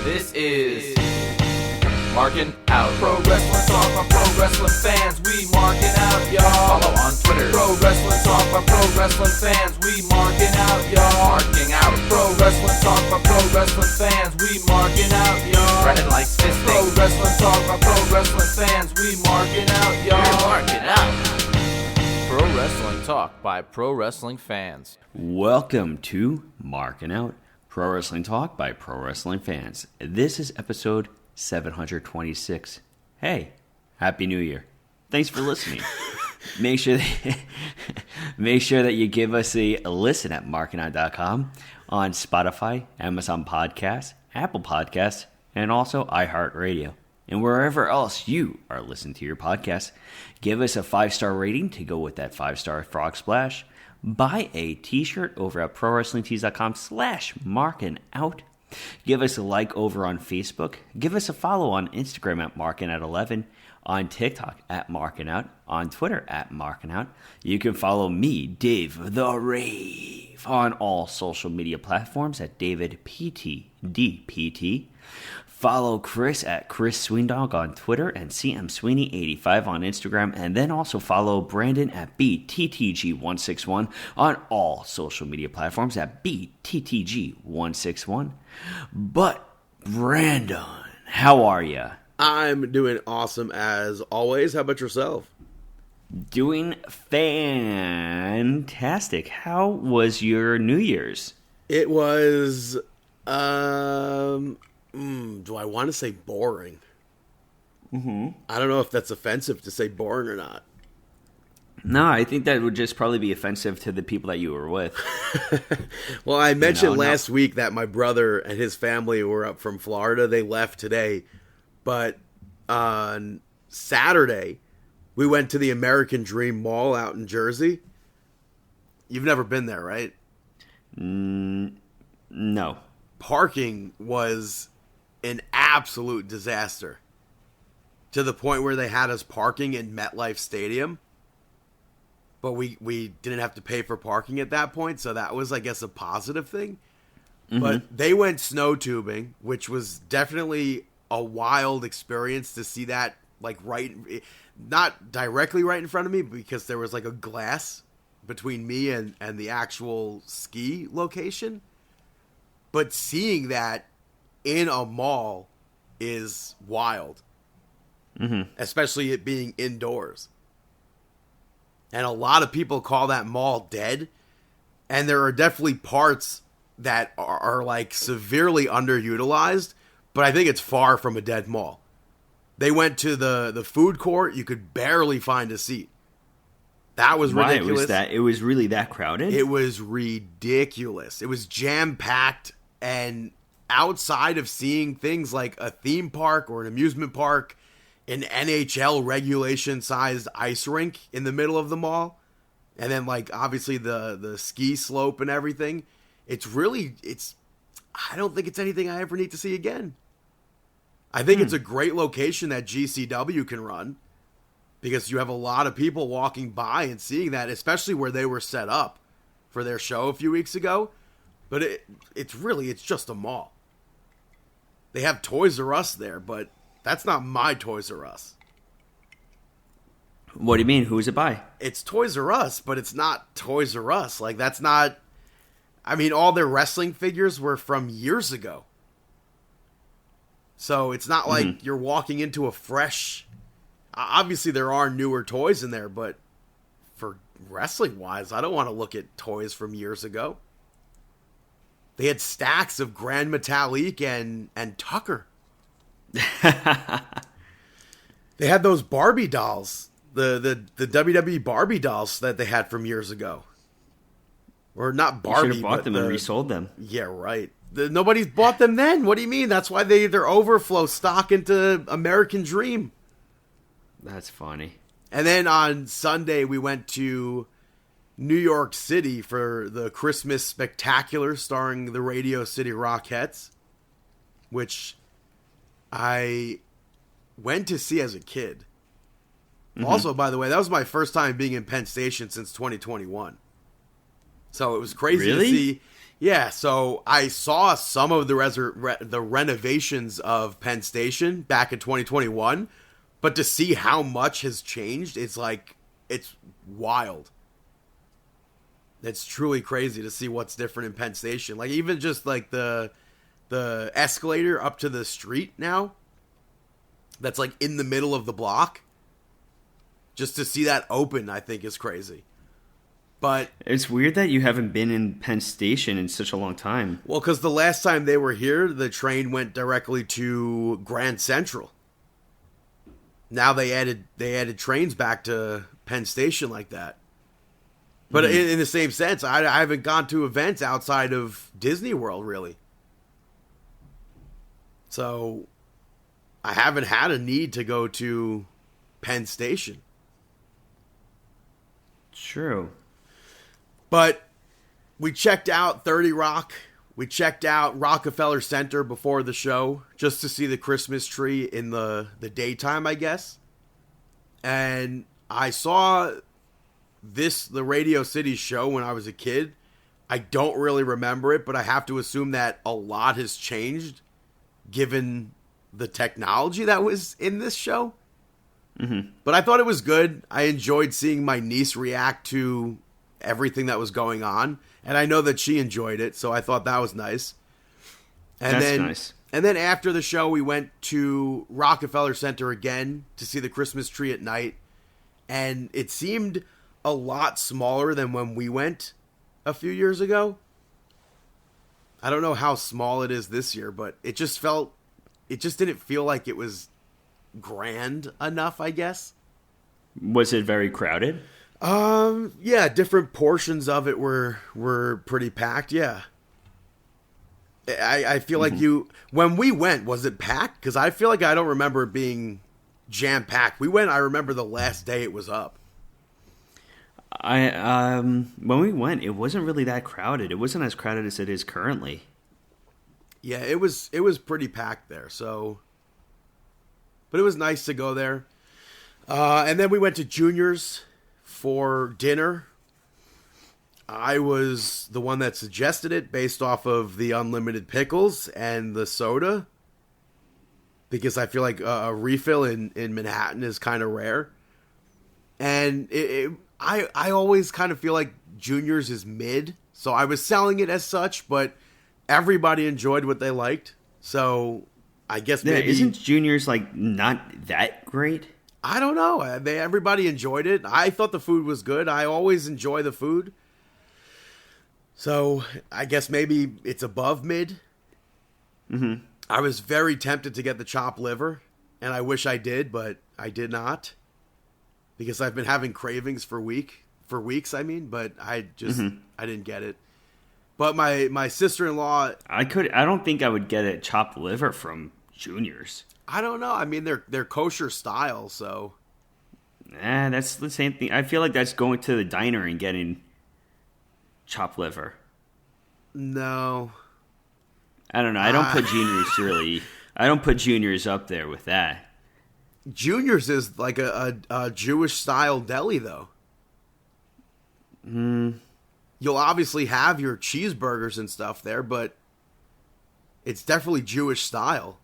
This is Markin Out. Pro Wrestling Talk by Pro Wrestling fans. We marking out, y'all. Follow on Twitter. Pro Wrestling Talk by Pro Wrestling fans. We marking out, y'all. Marking Out. Pro Wrestling Talk by Pro Wrestling fans. We marking out, y'all. Spreading like fisting. Pro Wrestling Talk by Pro Wrestling fans. We marking out, y'all. We're marking out. Pro Wrestling Talk by Pro Wrestling fans. Welcome to Markin Out, Pro Wrestling Talk by Pro Wrestling fans. This is episode 726. Hey, Happy New Year. Thanks for listening. Make sure that you give us a listen at markinout.com, on Spotify, Amazon Podcasts, Apple Podcasts, and also iHeartRadio. And wherever else you are listening to your podcast, give us a 5-star rating to go with that 5-star frog splash. Buy a t-shirt over at prowrestlingtees.com/markinout. Give us a like over on Facebook. Give us a follow on Instagram at markinout11, on TikTok at markinout, on Twitter at markinout. You can follow me, Dave the Rave, on all social media platforms at DavidPTDPT. Follow Chris at Chris Sweendog on Twitter and CMSweeney85 on Instagram. And then also follow Brandon at BTTG161 on all social media platforms at BTTG161. But, Brandon, how are you? I'm doing awesome as always. How about yourself? Doing fantastic. How was your New Year's? It was, do I want to say boring? I don't know if that's offensive to say boring or not. No, I think that would just probably be offensive to the people that you were with. Well, I mentioned last week that my brother and his family were up from Florida. They left today. But on Saturday, we went to the American Dream Mall out in Jersey. You've never been there, right? No. Parking was an absolute disaster, to the point where they had us parking in MetLife Stadium, but we didn't have to pay for parking at that point, so that was, I guess, a positive thing. But they went snow tubing, which was definitely a wild experience to see that, like, not directly right in front of me, because there was like a glass between me and the actual ski location. But seeing that in a mall is wild. Especially it being indoors. And a lot of people call that mall dead. And there are definitely parts that are like severely underutilized. But I think it's far from a dead mall. They went to the food court. You could barely find a seat. That was ridiculous. It was really that crowded? It was ridiculous. It was jam-packed. And outside of seeing things like a theme park or an amusement park, an NHL regulation-sized ice rink in the middle of the mall, and then, like, obviously the ski slope and everything, I don't think it's anything I ever need to see again. I think it's a great location that GCW can run, because you have a lot of people walking by and seeing that, especially where they were set up for their show a few weeks ago. But it's just a mall. They have Toys R Us there, but that's not my Toys R Us. What do you mean? Who's it by? It's Toys R Us, but it's not Toys R Us. Like, that's not... I mean, all their wrestling figures were from years ago. So it's not like you're walking into a fresh... Obviously, there are newer toys in there, but for wrestling-wise, I don't want to look at toys from years ago. They had stacks of Grand Metalik and Tucker. They had those Barbie dolls, the WWE Barbie dolls that they had from years ago. Or not Barbie, you should have bought them and resold them. Yeah, right. Nobody's bought them then. What do you mean? That's why they're overflow stock into American Dream. That's funny. And then on Sunday, we went to New York City for the Christmas Spectacular starring the Radio City Rockettes, which I went to see as a kid. Also, by the way, that was my first time being in Penn Station since 2021. So it was crazy to see. Yeah, so I saw some of the renovations of Penn Station back in 2021, but to see how much has changed, it's wild. It's truly crazy to see what's different in Penn Station. Like even just like the escalator up to the street now, that's like in the middle of the block. Just to see that open, I think is crazy. But it's weird that you haven't been in Penn Station in such a long time. Well, because the last time they were here, the train went directly to Grand Central. Now they added trains back to Penn Station like that. But in the same sense, I haven't gone to events outside of Disney World, really. So I haven't had a need to go to Penn Station. True. But we checked out 30 Rock. We checked out Rockefeller Center before the show just to see the Christmas tree in the daytime, I guess. And I saw the Radio City show when I was a kid. I don't really remember it, but I have to assume that a lot has changed given the technology that was in this show. Mm-hmm. But I thought it was good. I enjoyed seeing my niece react to everything that was going on, and I know that she enjoyed it, so I thought that was nice. And That's then, nice. And then after the show, we went to Rockefeller Center again to see the Christmas tree at night, and it seemed a lot smaller than when we went a few years ago. I don't know how small it is this year, but it just didn't feel like it was grand enough, I guess. Was it very crowded? Yeah, different portions of it were pretty packed, yeah. I feel like when we went, was it packed? Because I feel like I don't remember it being jam-packed. We went, I remember the last day it was up. When we went, it wasn't really that crowded. It wasn't as crowded as it is currently. Yeah, it was pretty packed there, so... But it was nice to go there. And then we went to Junior's for dinner. I was the one that suggested it based off of the unlimited pickles and the soda. Because I feel like a refill in Manhattan is kind of rare. And I always kind of feel like Junior's is mid. So I was selling it as such, but everybody enjoyed what they liked. So I guess maybe... Isn't Junior's like not that great? I don't know. Everybody enjoyed it. I thought the food was good. I always enjoy the food. So I guess maybe it's above mid. Mm-hmm. I was very tempted to get the chopped liver, and I wish I did, but I did not. Because I've been having cravings for weeks, I mean, but I just, I didn't get it. But my sister-in-law... I don't think I would get a chopped liver from Junior's. I don't know. I mean, they're kosher style, so... That's the same thing. I feel like that's going to the diner and getting chopped liver. No. I don't know. I don't put Junior's really... I don't put Junior's up there with that. Junior's is like a Jewish-style deli, though. You'll obviously have your cheeseburgers and stuff there, but it's definitely Jewish style.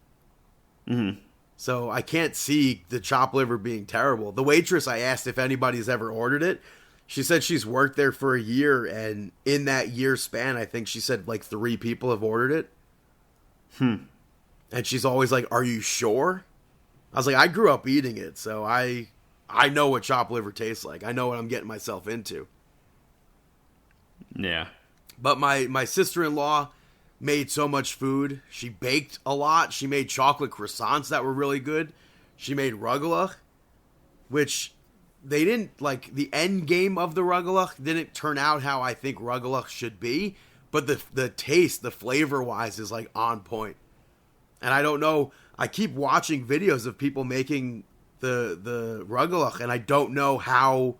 Mm-hmm. So I can't see the chopped liver being terrible. The waitress, I asked if anybody's ever ordered it. She said she's worked there for a year, and in that year span, I think she said like 3 people have ordered it. And she's always like, "Are you sure?" I was like, I grew up eating it, so I know what chopped liver tastes like. I know what I'm getting myself into. Yeah. But my sister-in-law made so much food. She baked a lot. She made chocolate croissants that were really good. She made rugelach, which they didn't, like, the end game of the rugelach didn't turn out how I think rugelach should be, but the taste, the flavor-wise is, like, on point. And I don't know, I keep watching videos of people making the rugelach, and I don't know how,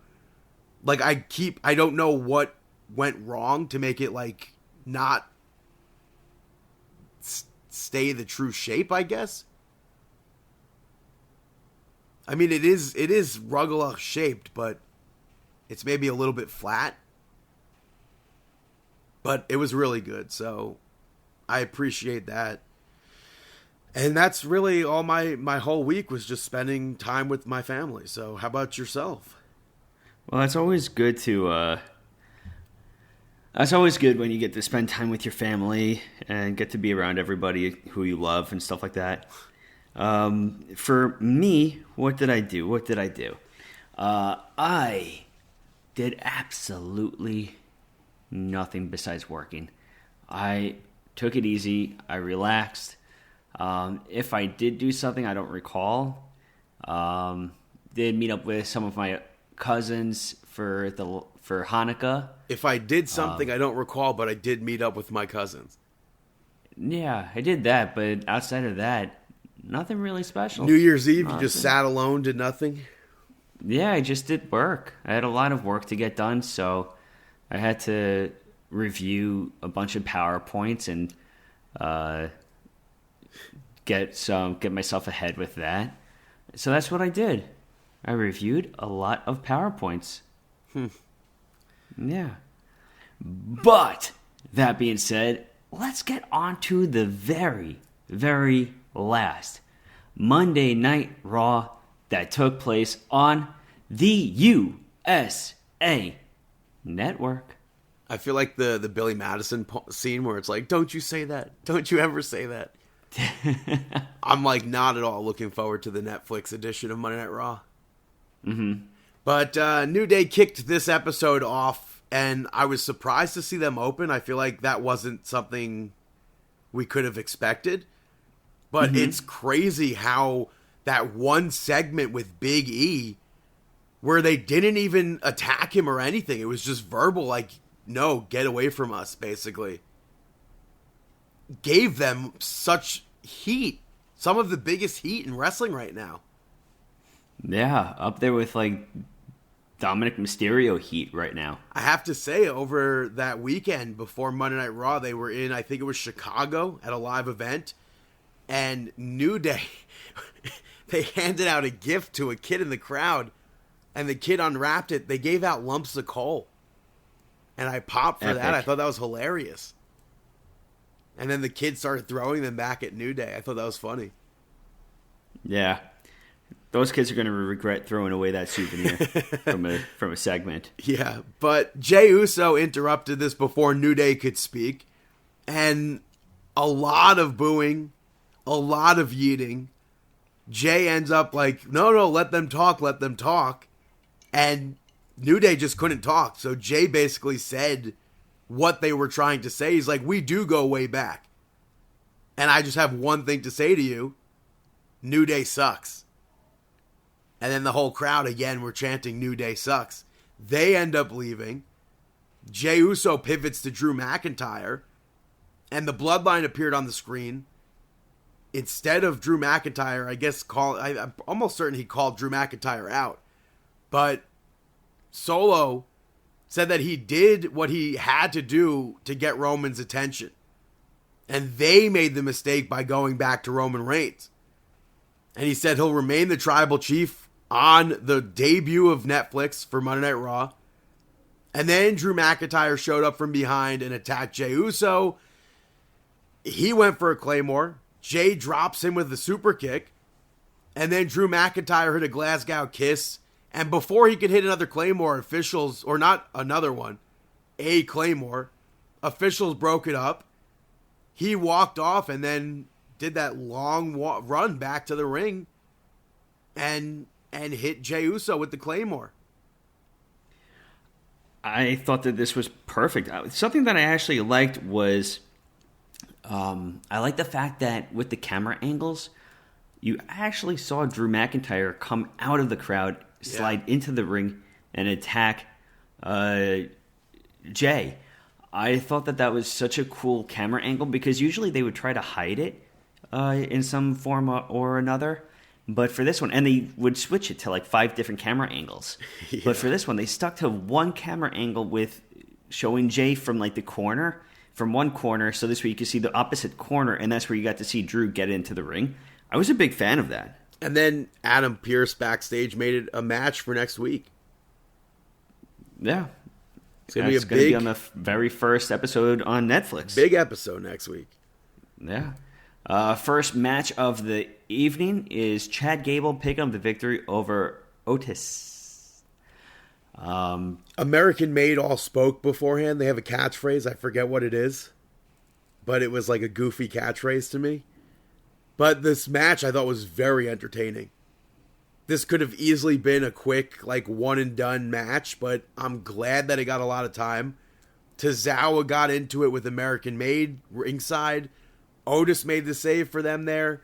like, I don't know what went wrong to make it, like, not stay the true shape, I guess. I mean, it is rugelach shaped, but it's maybe a little bit flat. But it was really good, so I appreciate that. And that's really all my whole week was just spending time with my family. So how about yourself? Well, it's always good to... That's always good when you get to spend time with your family and get to be around everybody who you love and stuff like that. For me, what did I do? I did absolutely nothing besides working. I took it easy. I relaxed. If I did do something, I don't recall. Did meet up with some of my cousins for Hanukkah. If I did something, I don't recall, but I did meet up with my cousins. Yeah, I did that, but outside of that, nothing really special. New Year's Eve, you just sat alone, did nothing? Yeah, I just did work. I had a lot of work to get done, so I had to review a bunch of PowerPoints and get myself ahead with that. So that's what I did. I reviewed a lot of PowerPoints. Yeah. But that being said, let's get on to the very, very last Monday Night Raw that took place on the USA Network. I feel like the Billy Madison scene where it's like, don't you say that. Don't you ever say that. I'm like not at all looking forward to the Netflix edition of Monday Night Raw. Mm-hmm. But New Day kicked this episode off, and I was surprised to see them open. I feel like that wasn't something we could have expected. But it's crazy how that one segment with Big E, where they didn't even attack him or anything. It was just verbal, like, no, get away from us, basically. Gave them such heat. Some of the biggest heat in wrestling right now. Yeah, up there with, like, Dominic Mysterio heat right now. I have to say, over that weekend before Monday Night Raw, they were in, I think it was Chicago, at a live event. And New Day, they handed out a gift to a kid in the crowd. And the kid unwrapped it. They gave out lumps of coal. And I popped for that. I thought that was hilarious. And then the kid started throwing them back at New Day. I thought that was funny. Yeah. Those kids are going to regret throwing away that souvenir from a segment. Yeah, but Jey Uso interrupted this before New Day could speak. And a lot of booing, a lot of yeeting. Jey ends up like, no, let them talk. And New Day just couldn't talk. So Jey basically said what they were trying to say. He's like, we do go way back. And I just have one thing to say to you. New Day sucks. And then the whole crowd, again, were chanting New Day sucks. They end up leaving. Jey Uso pivots to Drew McIntyre. And the Bloodline appeared on the screen. Instead of Drew McIntyre, I guess I'm almost certain he called Drew McIntyre out. But Solo said that he did what he had to do to get Roman's attention. And they made the mistake by going back to Roman Reigns. And he said he'll remain the tribal chief on the debut of Netflix for Monday Night Raw. And then Drew McIntyre showed up from behind and attacked Jey Uso. He went for a Claymore. Jey drops him with the super kick. And then Drew McIntyre hit a Glasgow kiss. And before he could hit another Claymore, officials, or not another one, a Claymore, officials broke it up. He walked off and then did that long run back to the ring and hit Jey Uso with the Claymore. I thought that this was perfect. Something that I actually liked was I like the fact that with the camera angles, you actually saw Drew McIntyre come out of the crowd, slide into the ring, and attack Jey. I thought that was such a cool camera angle because usually they would try to hide it in some form or another. But for this one, and they would switch it to like 5 different camera angles. Yeah. But for this one, they stuck to one camera angle with showing Jey from like the corner, from one corner. So this way you could see the opposite corner, and that's where you got to see Drew get into the ring. I was a big fan of that. And then Adam Pearce backstage made it a match for next week. Yeah. It's going to be a Gonna be on the very first episode on Netflix. big episode next week. Yeah. First match of the evening is Chad Gable picking up the victory over Otis. American Made all spoke beforehand. They have a catchphrase. I forget what it is, but it was like a goofy catchphrase to me. But this match I thought was very entertaining. This could have easily been a quick, like, one-and-done match, but I'm glad that it got a lot of time. Tozawa got into it with American Made ringside. Otis made the save for them there.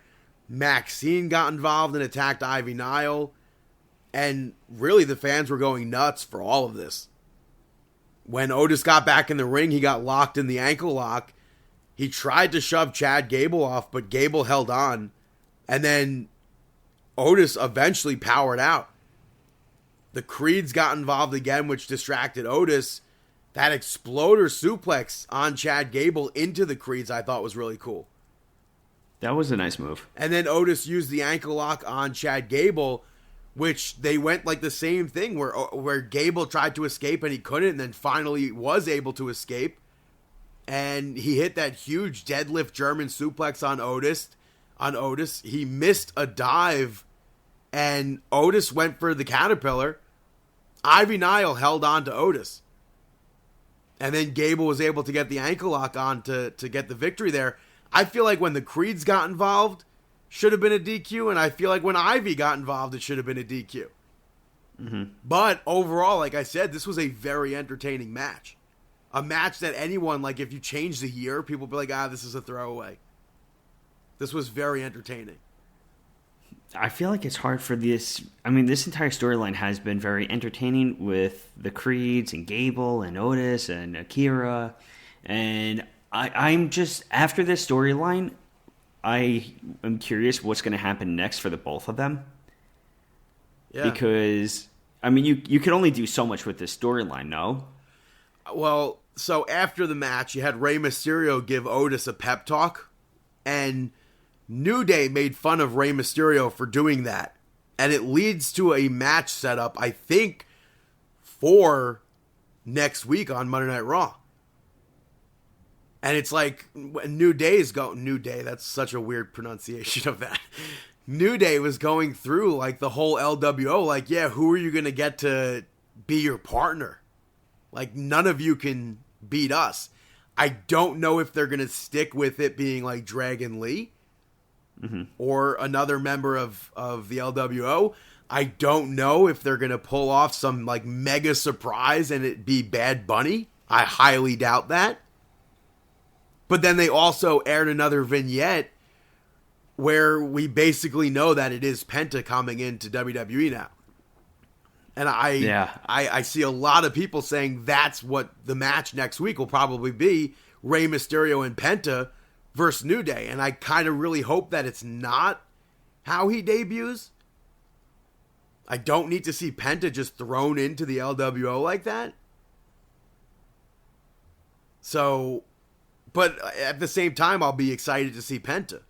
Maxine got involved and attacked Ivy Nile. And really, the fans were going nuts for all of this. When Otis got back in the ring, he got locked in the ankle lock. He tried to shove Chad Gable off, but Gable held on. And then Otis eventually powered out. The Creeds got involved again, which distracted Otis. That exploder suplex on Chad Gable into the Creeds I thought was really cool. That was a nice move. And then Otis used the ankle lock on Chad Gable, which they went like the same thing where Gable tried to escape and he couldn't, and then finally was able to escape. And he hit that huge deadlift German suplex on Otis. He missed a dive, and Otis went for the caterpillar. Ivy Nile held on to Otis. And then Gable was able to get the ankle lock on to get the victory there. I feel like when the Creeds got involved, should have been a DQ, and I feel like when Ivy got involved, it should have been a DQ. Mm-hmm. But overall, like I said, this was a very entertaining match. A match that anyone, like if you change the year, people would be like, this is a throwaway. This was very entertaining. I feel like it's hard for this. I mean, this entire storyline has been very entertaining with the Creeds and Gable and Otis and Akira. And I'm just, after this storyline, I am curious what's going to happen next for the both of them. Yeah. Because, I mean, you can only do so much with this storyline, no? Well, so after the match, you had Rey Mysterio give Otis a pep talk, and New Day made fun of Rey Mysterio for doing that. And it leads to a match setup, I think, for next week on Monday Night Raw. And it's like, New Day, that's such a weird pronunciation of that. New Day was going through, like, the whole LWO, like, yeah, who are you going to get to be your partner? Like, none of you can beat us. I don't know if they're going to stick with it being, like, Dragon Lee. Mm-hmm. Or another member of the LWO. I don't know if they're going to pull off some, like, mega surprise and it be Bad Bunny. I highly doubt that. But then they also aired another vignette where we basically know that it is Penta coming into WWE now. And I see a lot of people saying that's what the match next week will probably be. Rey Mysterio and Penta versus New Day. And I kind of really hope that it's not how he debuts. I don't need to see Penta just thrown into the LWO like that. So, but at the same time, I'll be excited to see Penta.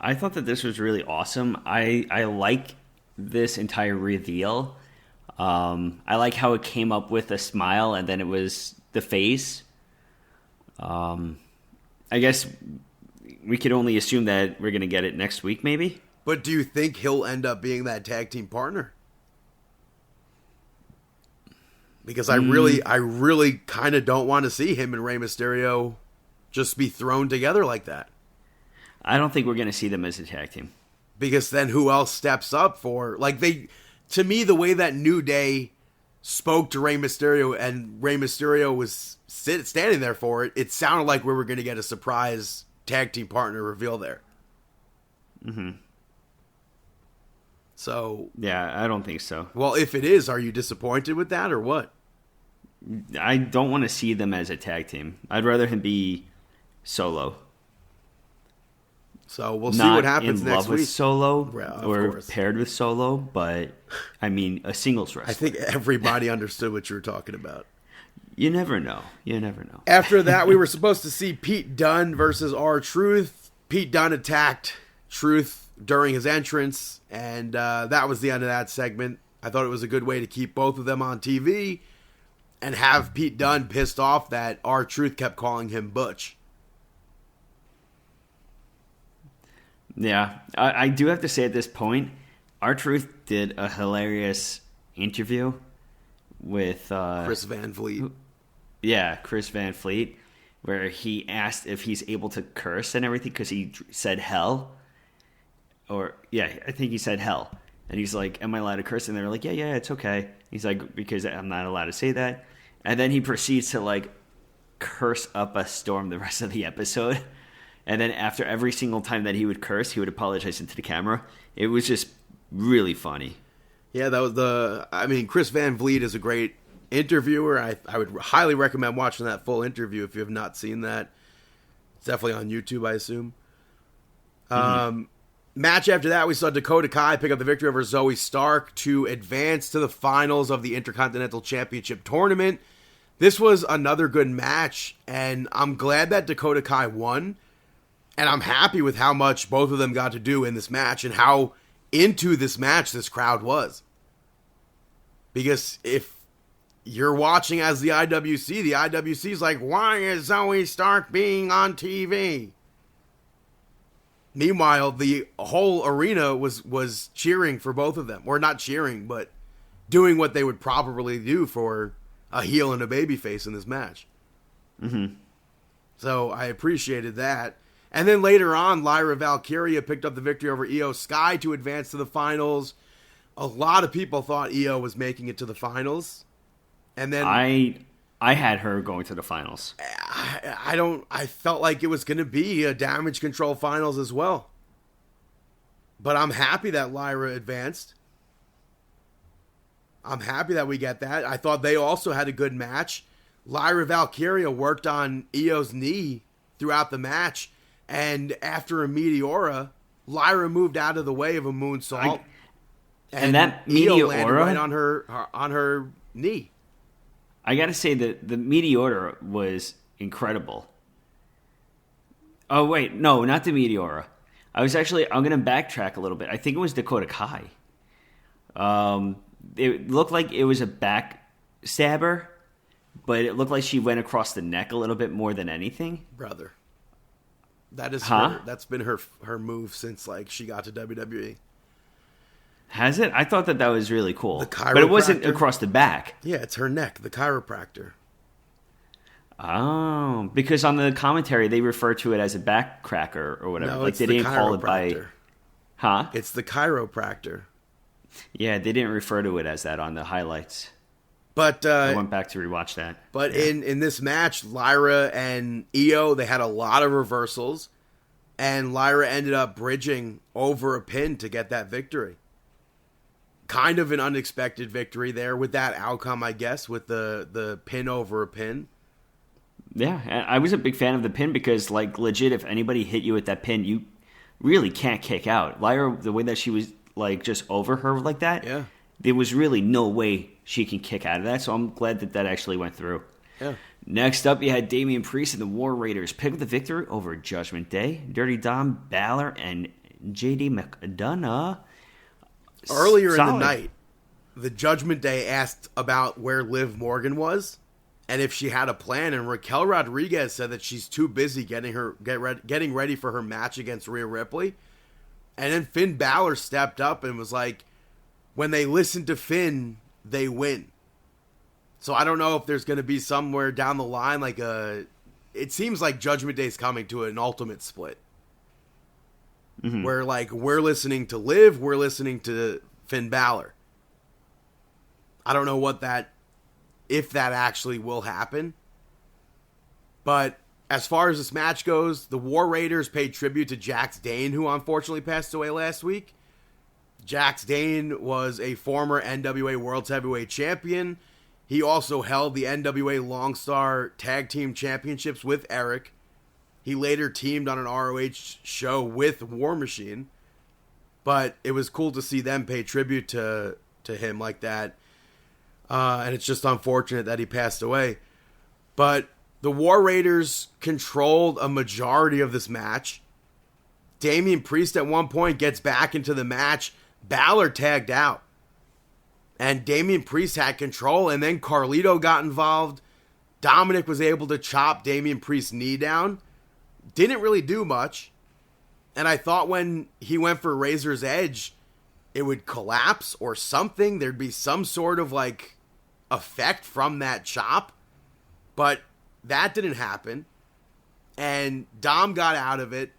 I thought that this was really awesome. I like this entire reveal. I like how it came up with a smile and then it was the face. I guess we could only assume that we're going to get it next week, maybe. But do you think he'll end up being that tag team partner? Because I really kind of don't want to see him and Rey Mysterio just be thrown together like that. I don't think we're going to see them as a tag team. Because then who else steps up for... Like, to me, the way that New Day spoke to Rey Mysterio and Rey Mysterio was standing there for it, it sounded like we were going to get a surprise tag team partner reveal there. Mm-hmm. So... Yeah, I don't think so. Well, if it is, are you disappointed with that or what? I don't want to see them as a tag team. I'd rather him be solo. So we'll see what happens next week. Not in love with Solo or course. Paired with Solo, but I mean a singles wrestler. I think everybody understood what you were talking about. You never know. You never know. After that, we were supposed to see Pete Dunne versus R-Truth. Pete Dunne attacked Truth during his entrance, and that was the end of that segment. I thought it was a good way to keep both of them on TV. and have Pete Dunne pissed off that R-Truth kept calling him Butch. Yeah, I do have to say at this point, R-Truth did a hilarious interview with Chris Van Vliet. Yeah, Chris Van Fleet, where he asked if he's able to curse and everything because he said hell. I think he said hell. And he's like, am I allowed to curse? And they're like, yeah, it's okay. He's like, because I'm not allowed to say that. And then he proceeds to like curse up a storm the rest of the episode. And then after every single time that he would curse, he would apologize into the camera. It was just really funny. Yeah, that was Chris Van Vliet is a great interviewer. I would highly recommend watching that full interview if you have not seen that. It's definitely on YouTube, I assume. Match after that, we saw Dakota Kai pick up the victory over Zoe Stark to advance to the finals of the Intercontinental Championship tournament. This was another good match, and I'm glad that Dakota Kai won. And I'm happy with how much both of them got to do in this match and how into this match this crowd was. Because if you're watching as the IWC is like, why is Zoe Stark being on TV? Meanwhile, the whole arena was cheering for both of them. Or not cheering, but doing what they would probably do for a heel and a babyface in this match. Mm-hmm. So I appreciated that. And then later on, Lyra Valkyria picked up the victory over Io Sky to advance to the finals. A lot of people thought Io was making it to the finals. And then I had her going to the finals. I felt like it was going to be a Damage Control finals as well. But I'm happy that Lyra advanced. I'm happy that we get that. I thought they also had a good match. Lyra Valkyria worked on Io's knee throughout the match. And after a Meteora, Lyra moved out of the way of a moonsault. And that Io landed Meteora right on her knee. I gotta say that the Meteora was incredible. Oh wait, no, not the Meteora. I'm gonna backtrack a little bit. I think it was Dakota Kai. It looked like it was a back stabber, but it looked like she went across the neck a little bit more than anything. Brother. That is that's been her move since like she got to WWE. Has it? I thought that was really cool. But it wasn't across the back. Yeah, it's her neck, the chiropractor. Oh, because on the commentary they refer to it as a back cracker or whatever. No, like they didn't call it by. Huh? It's the chiropractor. Yeah, they didn't refer to it as that on the highlights. But I went back to rewatch that. But in this match, Lyra and Io, they had a lot of reversals, and Lyra ended up bridging over a pin to get that victory. Kind of an unexpected victory there with that outcome, I guess, with the pin over a pin. Yeah, I was a big fan of the pin because, like, legit, if anybody hit you with that pin, you really can't kick out. Lyra, the way that she was, like, just over her like that, yeah, there was really no way she can kick out of that, so I'm glad that actually went through. Yeah. Next up, you had Damian Priest and the War Raiders pick up the victory over Judgment Day, Dirty Dom, Balor, and JD McDonough. Earlier in the night, the Judgment Day asked about where Liv Morgan was and if she had a plan, and Raquel Rodriguez said that she's too busy getting ready for her match against Rhea Ripley. And then Finn Balor stepped up and was like, when they listen to Finn, they win. So I don't know if there's going to be somewhere down the line like it seems like Judgment Day's coming to an ultimate split. Mm-hmm. Where, like, we're listening to Liv, we're listening to Finn Balor. I don't know if that actually will happen. But as far as this match goes, the War Raiders paid tribute to Jax Dane, who unfortunately passed away last week. Jax Dane was a former NWA World Heavyweight Champion. He also held the NWA Long Star Tag Team Championships with Eric. He later teamed on an ROH show with War Machine. But it was cool to see them pay tribute to him like that. And it's just unfortunate that he passed away. But the War Raiders controlled a majority of this match. Damian Priest at one point gets back into the match. Balor tagged out. And Damian Priest had control, and then Carlito got involved. Dominic was able to chop Damian Priest's knee down. Didn't really do much. And I thought when he went for Razor's Edge, it would collapse or something. There'd be some sort of like effect from that chop. But that didn't happen. And Dom got out of it,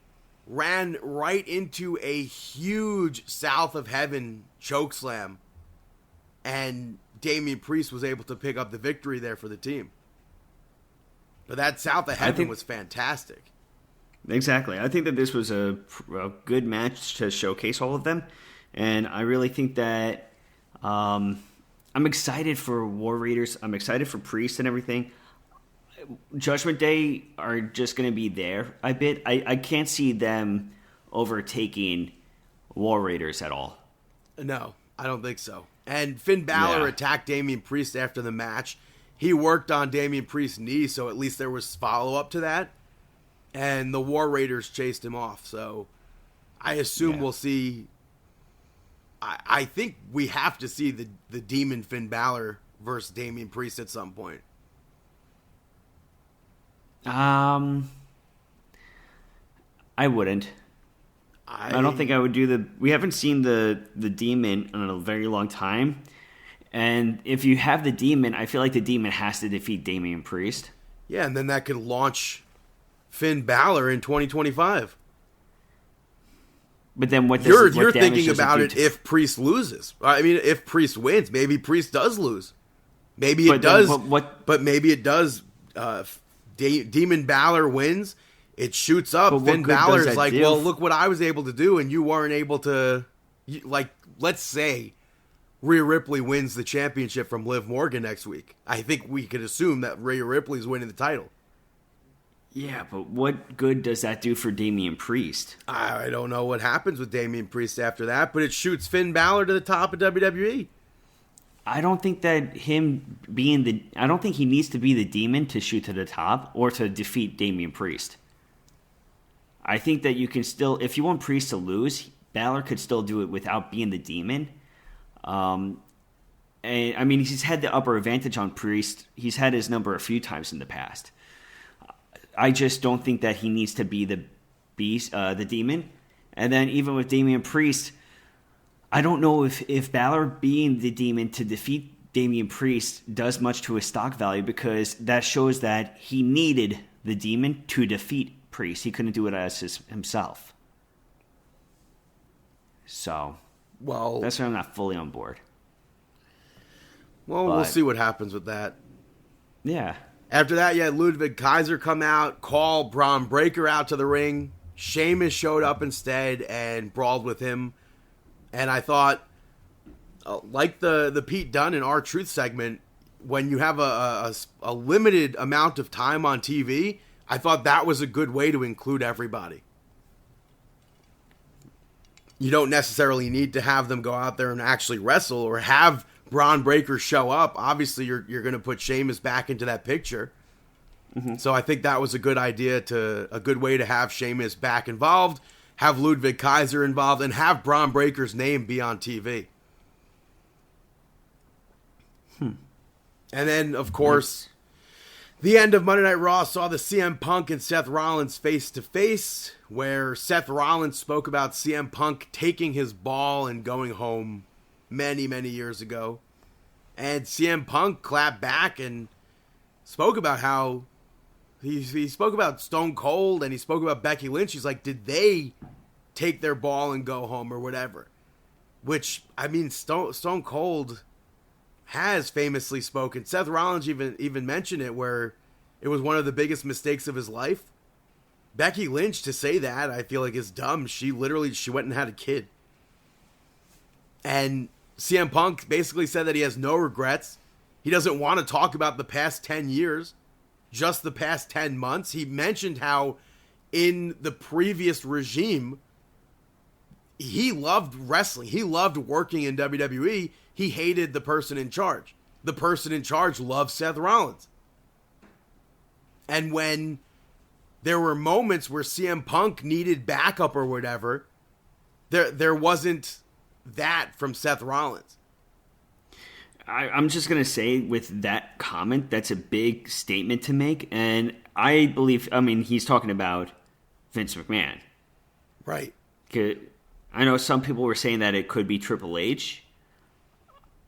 ran right into a huge South of Heaven chokeslam. And Damian Priest was able to pick up the victory there for the team. But that South of Heaven was fantastic. Exactly. I think that this was a good match to showcase all of them. And I really think that I'm excited for War Raiders. I'm excited for Priest and everything. Judgment Day are just going to be there a bit. I can't see them overtaking War Raiders at all. No, I don't think so. And Finn Balor attacked Damian Priest after the match. He worked on Damian Priest's knee, so at least there was follow-up to that. And the War Raiders chased him off. So I assume we'll see... I think we have to see the Demon Finn Balor versus Damian Priest at some point. I wouldn't. I don't think I would do the... We haven't seen the Demon in a very long time. And if you have the Demon, I feel like the Demon has to defeat Damian Priest. Yeah, and then that could launch Finn Balor in 2025. But then what does you're thinking about it if Priest loses. I mean, if Priest wins, maybe Priest does lose. Maybe it does. But maybe it does. Demon Balor wins. It shoots up. Finn Balor's like, well, look what I was able to do, and you weren't able to. Like, let's say Rhea Ripley wins the championship from Liv Morgan next week. I think we could assume that Rhea Ripley's winning the title. Yeah, but what good does that do for Damian Priest? I don't know what happens with Damian Priest after that, but it shoots Finn Balor to the top of WWE. I don't think that him being I don't think he needs to be the Demon to shoot to the top or to defeat Damian Priest. I think that you can still, if you want Priest to lose, Balor could still do it without being the Demon. And I mean, he's had the upper advantage on Priest. He's had his number a few times in the past. I just don't think that he needs to be the beast, the Demon. And then even with Damian Priest, I don't know if Balor being the Demon to defeat Damian Priest does much to his stock value, because that shows that he needed the Demon to defeat Priest. He couldn't do it as himself. So, that's why I'm not fully on board. Well, we'll see what happens with that. Yeah. After that, you had Ludwig Kaiser come out, call Braun Breaker out to the ring. Sheamus showed up instead and brawled with him. And I thought, like the Pete Dunne and R-Truth segment, when you have a limited amount of time on TV, I thought that was a good way to include everybody. You don't necessarily need to have them go out there and actually wrestle or have Braun Breaker show up. Obviously, you're going to put Sheamus back into that picture. Mm-hmm. So I think that was a good idea, a good way to have Sheamus back involved, have Ludwig Kaiser involved, and have Braun Breaker's name be on TV. And then, of course, the end of Monday Night Raw saw the CM Punk and Seth Rollins face-to-face, where Seth Rollins spoke about CM Punk taking his ball and going home many, many years ago. And CM Punk clapped back and spoke about how he spoke about Stone Cold and he spoke about Becky Lynch. He's like, did they take their ball and go home or whatever? Which, I mean, Stone Cold has famously spoken. Seth Rollins even mentioned it, where it was one of the biggest mistakes of his life. Becky Lynch, to say that, I feel like is dumb. She went and had a kid. And CM Punk basically said that he has no regrets. He doesn't want to talk about the past 10 years, just the past 10 months. He mentioned how in the previous regime, he loved wrestling. He loved working in WWE. He hated the person in charge. The person in charge loved Seth Rollins. And when there were moments where CM Punk needed backup or whatever, there wasn't that from Seth Rollins. I'm just going to say with that comment, that's a big statement to make. And I believe, he's talking about Vince McMahon. Right. I know some people were saying that it could be Triple H.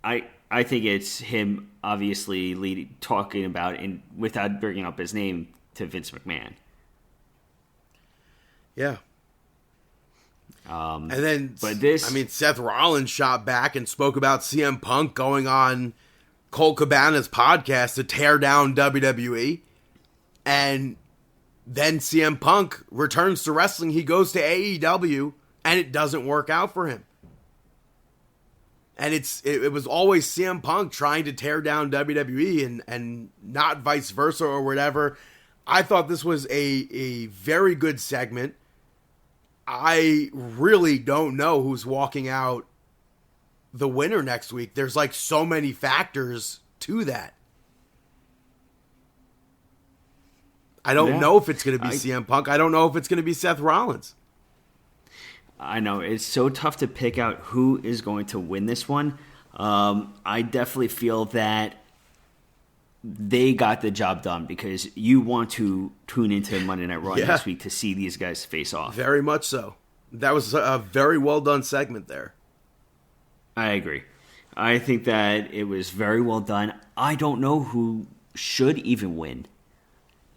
I think it's him obviously talking about, and without bringing up his name, to Vince McMahon. Yeah. And then, Seth Rollins shot back and spoke about CM Punk going on Colt Cabana's podcast to tear down WWE. And then CM Punk returns to wrestling. He goes to AEW, and it doesn't work out for him. And it was always CM Punk trying to tear down WWE and not vice versa or whatever. I thought this was a very good segment. I really don't know who's walking out the winner next week. There's like so many factors to that. I don't know if it's going to be CM Punk. I don't know if it's going to be Seth Rollins. I know. It's so tough to pick out who is going to win this one. I definitely feel that they got the job done because you want to tune into Monday Night Raw next week to see these guys face off. Very much so. That was a very well done segment there. I agree. I think that it was very well done. I don't know who should even win.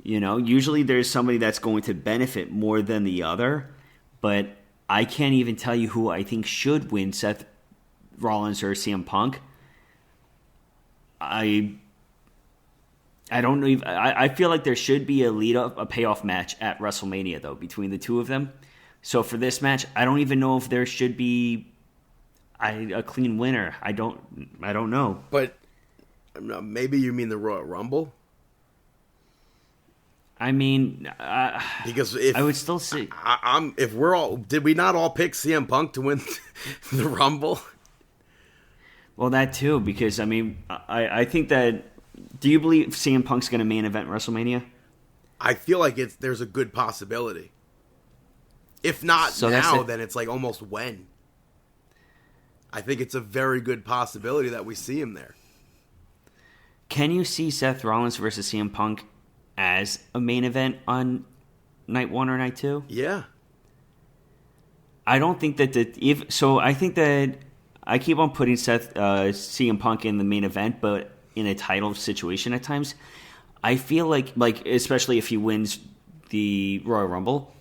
Usually there's somebody that's going to benefit more than the other, but I can't even tell you who I think should win, Seth Rollins or CM Punk. I don't know. I feel like there should be a payoff match at WrestleMania though between the two of them. So for this match, I don't even know if there should be a clean winner. I don't know. But maybe you mean the Royal Rumble? Because if I would still say, did we not all pick CM Punk to win the Rumble? Well, that too. Because I think that. Do you believe CM Punk's going to main event WrestleMania? I feel like there's a good possibility. If not now, then it's like almost when. I think it's a very good possibility that we see him there. Can you see Seth Rollins versus CM Punk as a main event on night 1 or night 2? Yeah. I don't think that I think that I keep on putting CM Punk in the main event, but in a title situation at times. I feel like especially if he wins the Royal Rumble,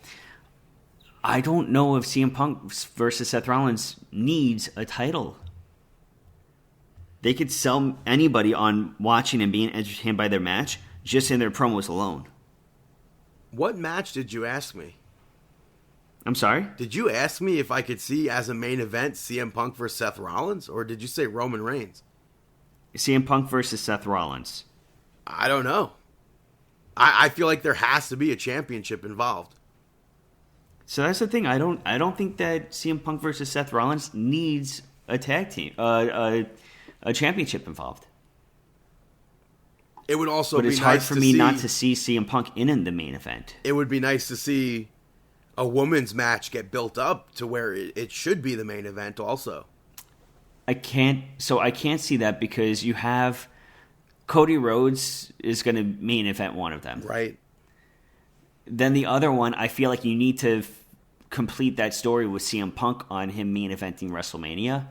I don't know if CM Punk versus Seth Rollins needs a title. They could sell anybody on watching and being entertained by their match just in their promos alone. What match did you ask me? I'm sorry? Did you ask me if I could see as a main event CM Punk versus Seth Rollins, or did you say Roman Reigns? CM Punk versus Seth Rollins. I don't know. I feel like there has to be a championship involved. So that's the thing. I don't think that CM Punk versus Seth Rollins needs a tag team, a championship involved. It would also but be it's hard nice for to me see, not to see CM Punk in the main event. It would be nice to see a women's match get built up to where it should be the main event also. I can't see that because you have Cody Rhodes is going to main event one of them. Right. Then the other one, I feel like you need to complete that story with CM Punk on him main eventing WrestleMania.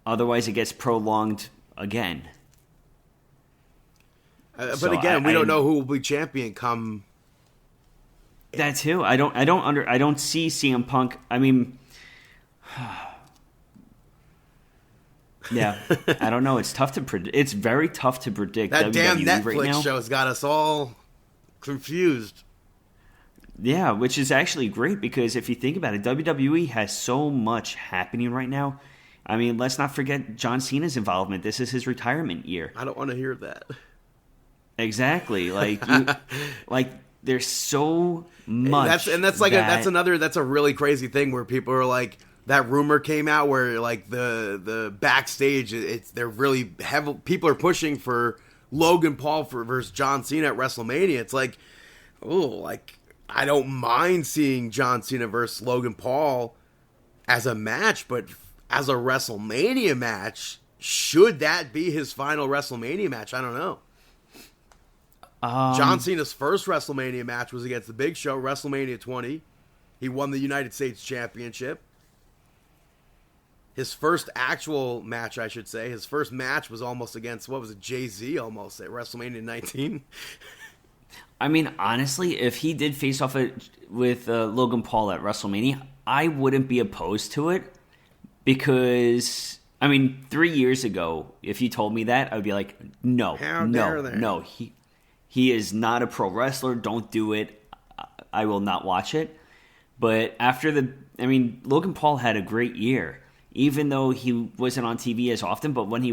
Otherwise, it gets prolonged again. But again, we don't know who will be champion come. That too. I don't see CM Punk. Yeah, I don't know. It's tough to predict. It's very tough to predict. That damn WWE Netflix right now. show's got us all confused. Yeah, which is actually great because if you think about it, WWE has so much happening right now. Let's not forget John Cena's involvement. This is his retirement year. I don't want to hear that. Exactly. There's so much. That's a really crazy thing where people are like, that rumor came out where like the backstage, they're really heavy. People are pushing for Logan Paul versus John Cena at WrestleMania. It's like, I don't mind seeing John Cena versus Logan Paul as a match, but as a WrestleMania match, should that be his final WrestleMania match? I don't know. John Cena's first WrestleMania match was against The Big Show, WrestleMania 20. He won the United States Championship. His first actual match, I should say, his first match was almost against, what was it, Jay-Z almost at WrestleMania 19. I mean, honestly, if he did face off with Logan Paul at WrestleMania, I wouldn't be opposed to it because, I mean, 3 years ago, if you told me that, I would be like, no, no, he is not a pro wrestler. Don't do it. I will not watch it. But after Logan Paul had a great year, even though he wasn't on TV as often. But when he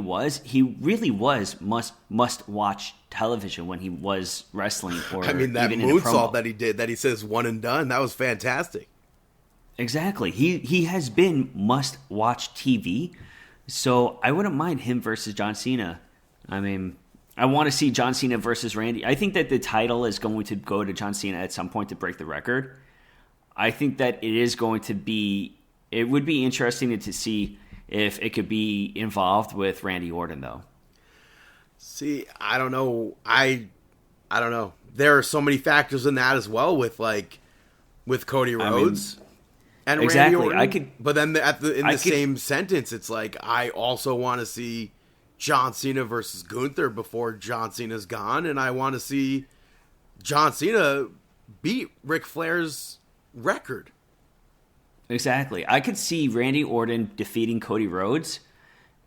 really was must watch television when he was wrestling. Or I mean, that moonsault that he did, that he says one and done, that was fantastic. Exactly. He has been must watch TV. So I wouldn't mind him versus John Cena. I mean, I want to see John Cena versus Randy. I think that the title is going to go to John Cena at some point to break the record. I think that it would be interesting to see if it could be involved with Randy Orton, though. See, I don't know. I don't know. There are so many factors in that as well with Cody Rhodes and exactly. Randy Orton. But then in the same sentence, it's like, I also want to see John Cena versus Gunther before John Cena's gone, and I want to see John Cena beat Ric Flair's record. Exactly. I could see Randy Orton defeating Cody Rhodes,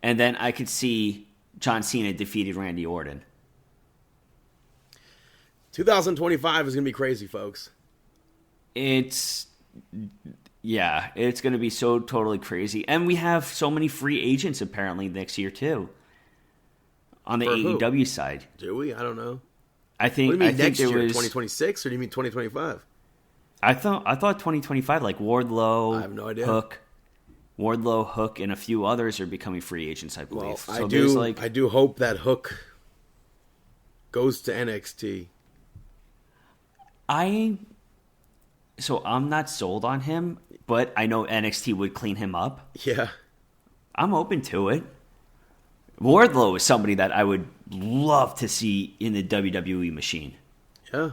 and then I could see John Cena defeating Randy Orton. 2025 is going to be crazy, folks. It's going to be so totally crazy. And we have so many free agents apparently next year, too. On the AEW side. Do we? I don't know. I think. What do you mean I next think year? Was, 2026, or do you mean 2025? I thought 2025, like Wardlow, I have no idea. Hook, and a few others are becoming free agents, I believe. Well, so I do hope that Hook goes to NXT. So I'm not sold on him, but I know NXT would clean him up. Yeah. I'm open to it. Wardlow is somebody that I would love to see in the WWE machine. Yeah.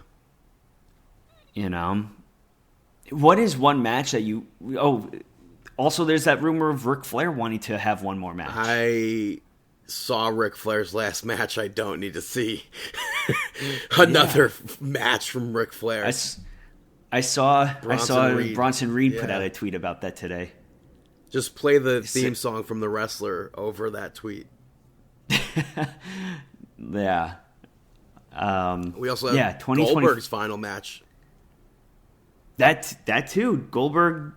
You know? What is one match that you... Oh, also there's that rumor of Ric Flair wanting to have one more match. I saw Ric Flair's last match. I don't need to see another match from Ric Flair. I saw Bronson Reed put out a tweet about that today. Just play the theme song from The Wrestler over that tweet. Yeah. We also have Goldberg's final match. That too. Goldberg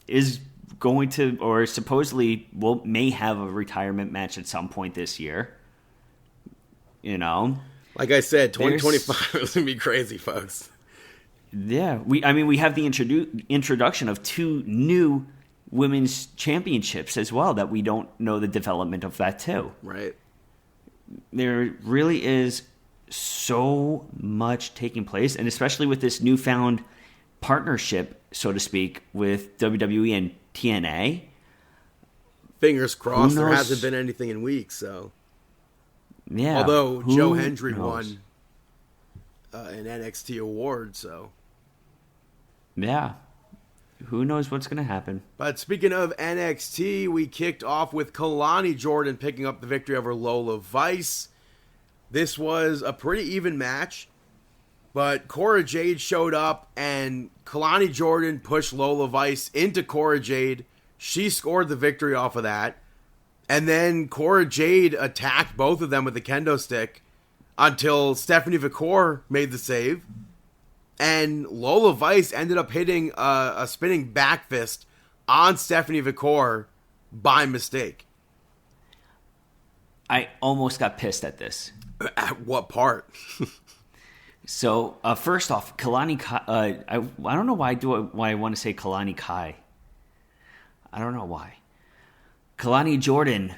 is going to, or supposedly may have a retirement match at some point this year. You know? Like I said, 2025 is going to be crazy, folks. Yeah. We have the introduction of 2 new women's championships as well that we don't know the development of that too. Right. There really is so much taking place, and especially with this newfound partnership, so to speak, with WWE and TNA. Fingers crossed. There hasn't been anything in weeks, so. Yeah. Although Joe Hendry won an NXT award, so. Yeah. Who knows what's going to happen? But speaking of NXT, we kicked off with Kalani Jordan picking up the victory over Lola Vice. This was a pretty even match, but Cora Jade showed up and Kalani Jordan pushed Lola Vice into Cora Jade. She scored the victory off of that. And then Cora Jade attacked both of them with a kendo stick until Stephanie Vicor made the save. And Lola Vice ended up hitting a spinning back fist on Stephanie Vicor by mistake. I almost got pissed at this. At what part? So, first off, Kalani Kai, I don't know why I want to say Kalani Kai. I don't know why. Kalani Jordan,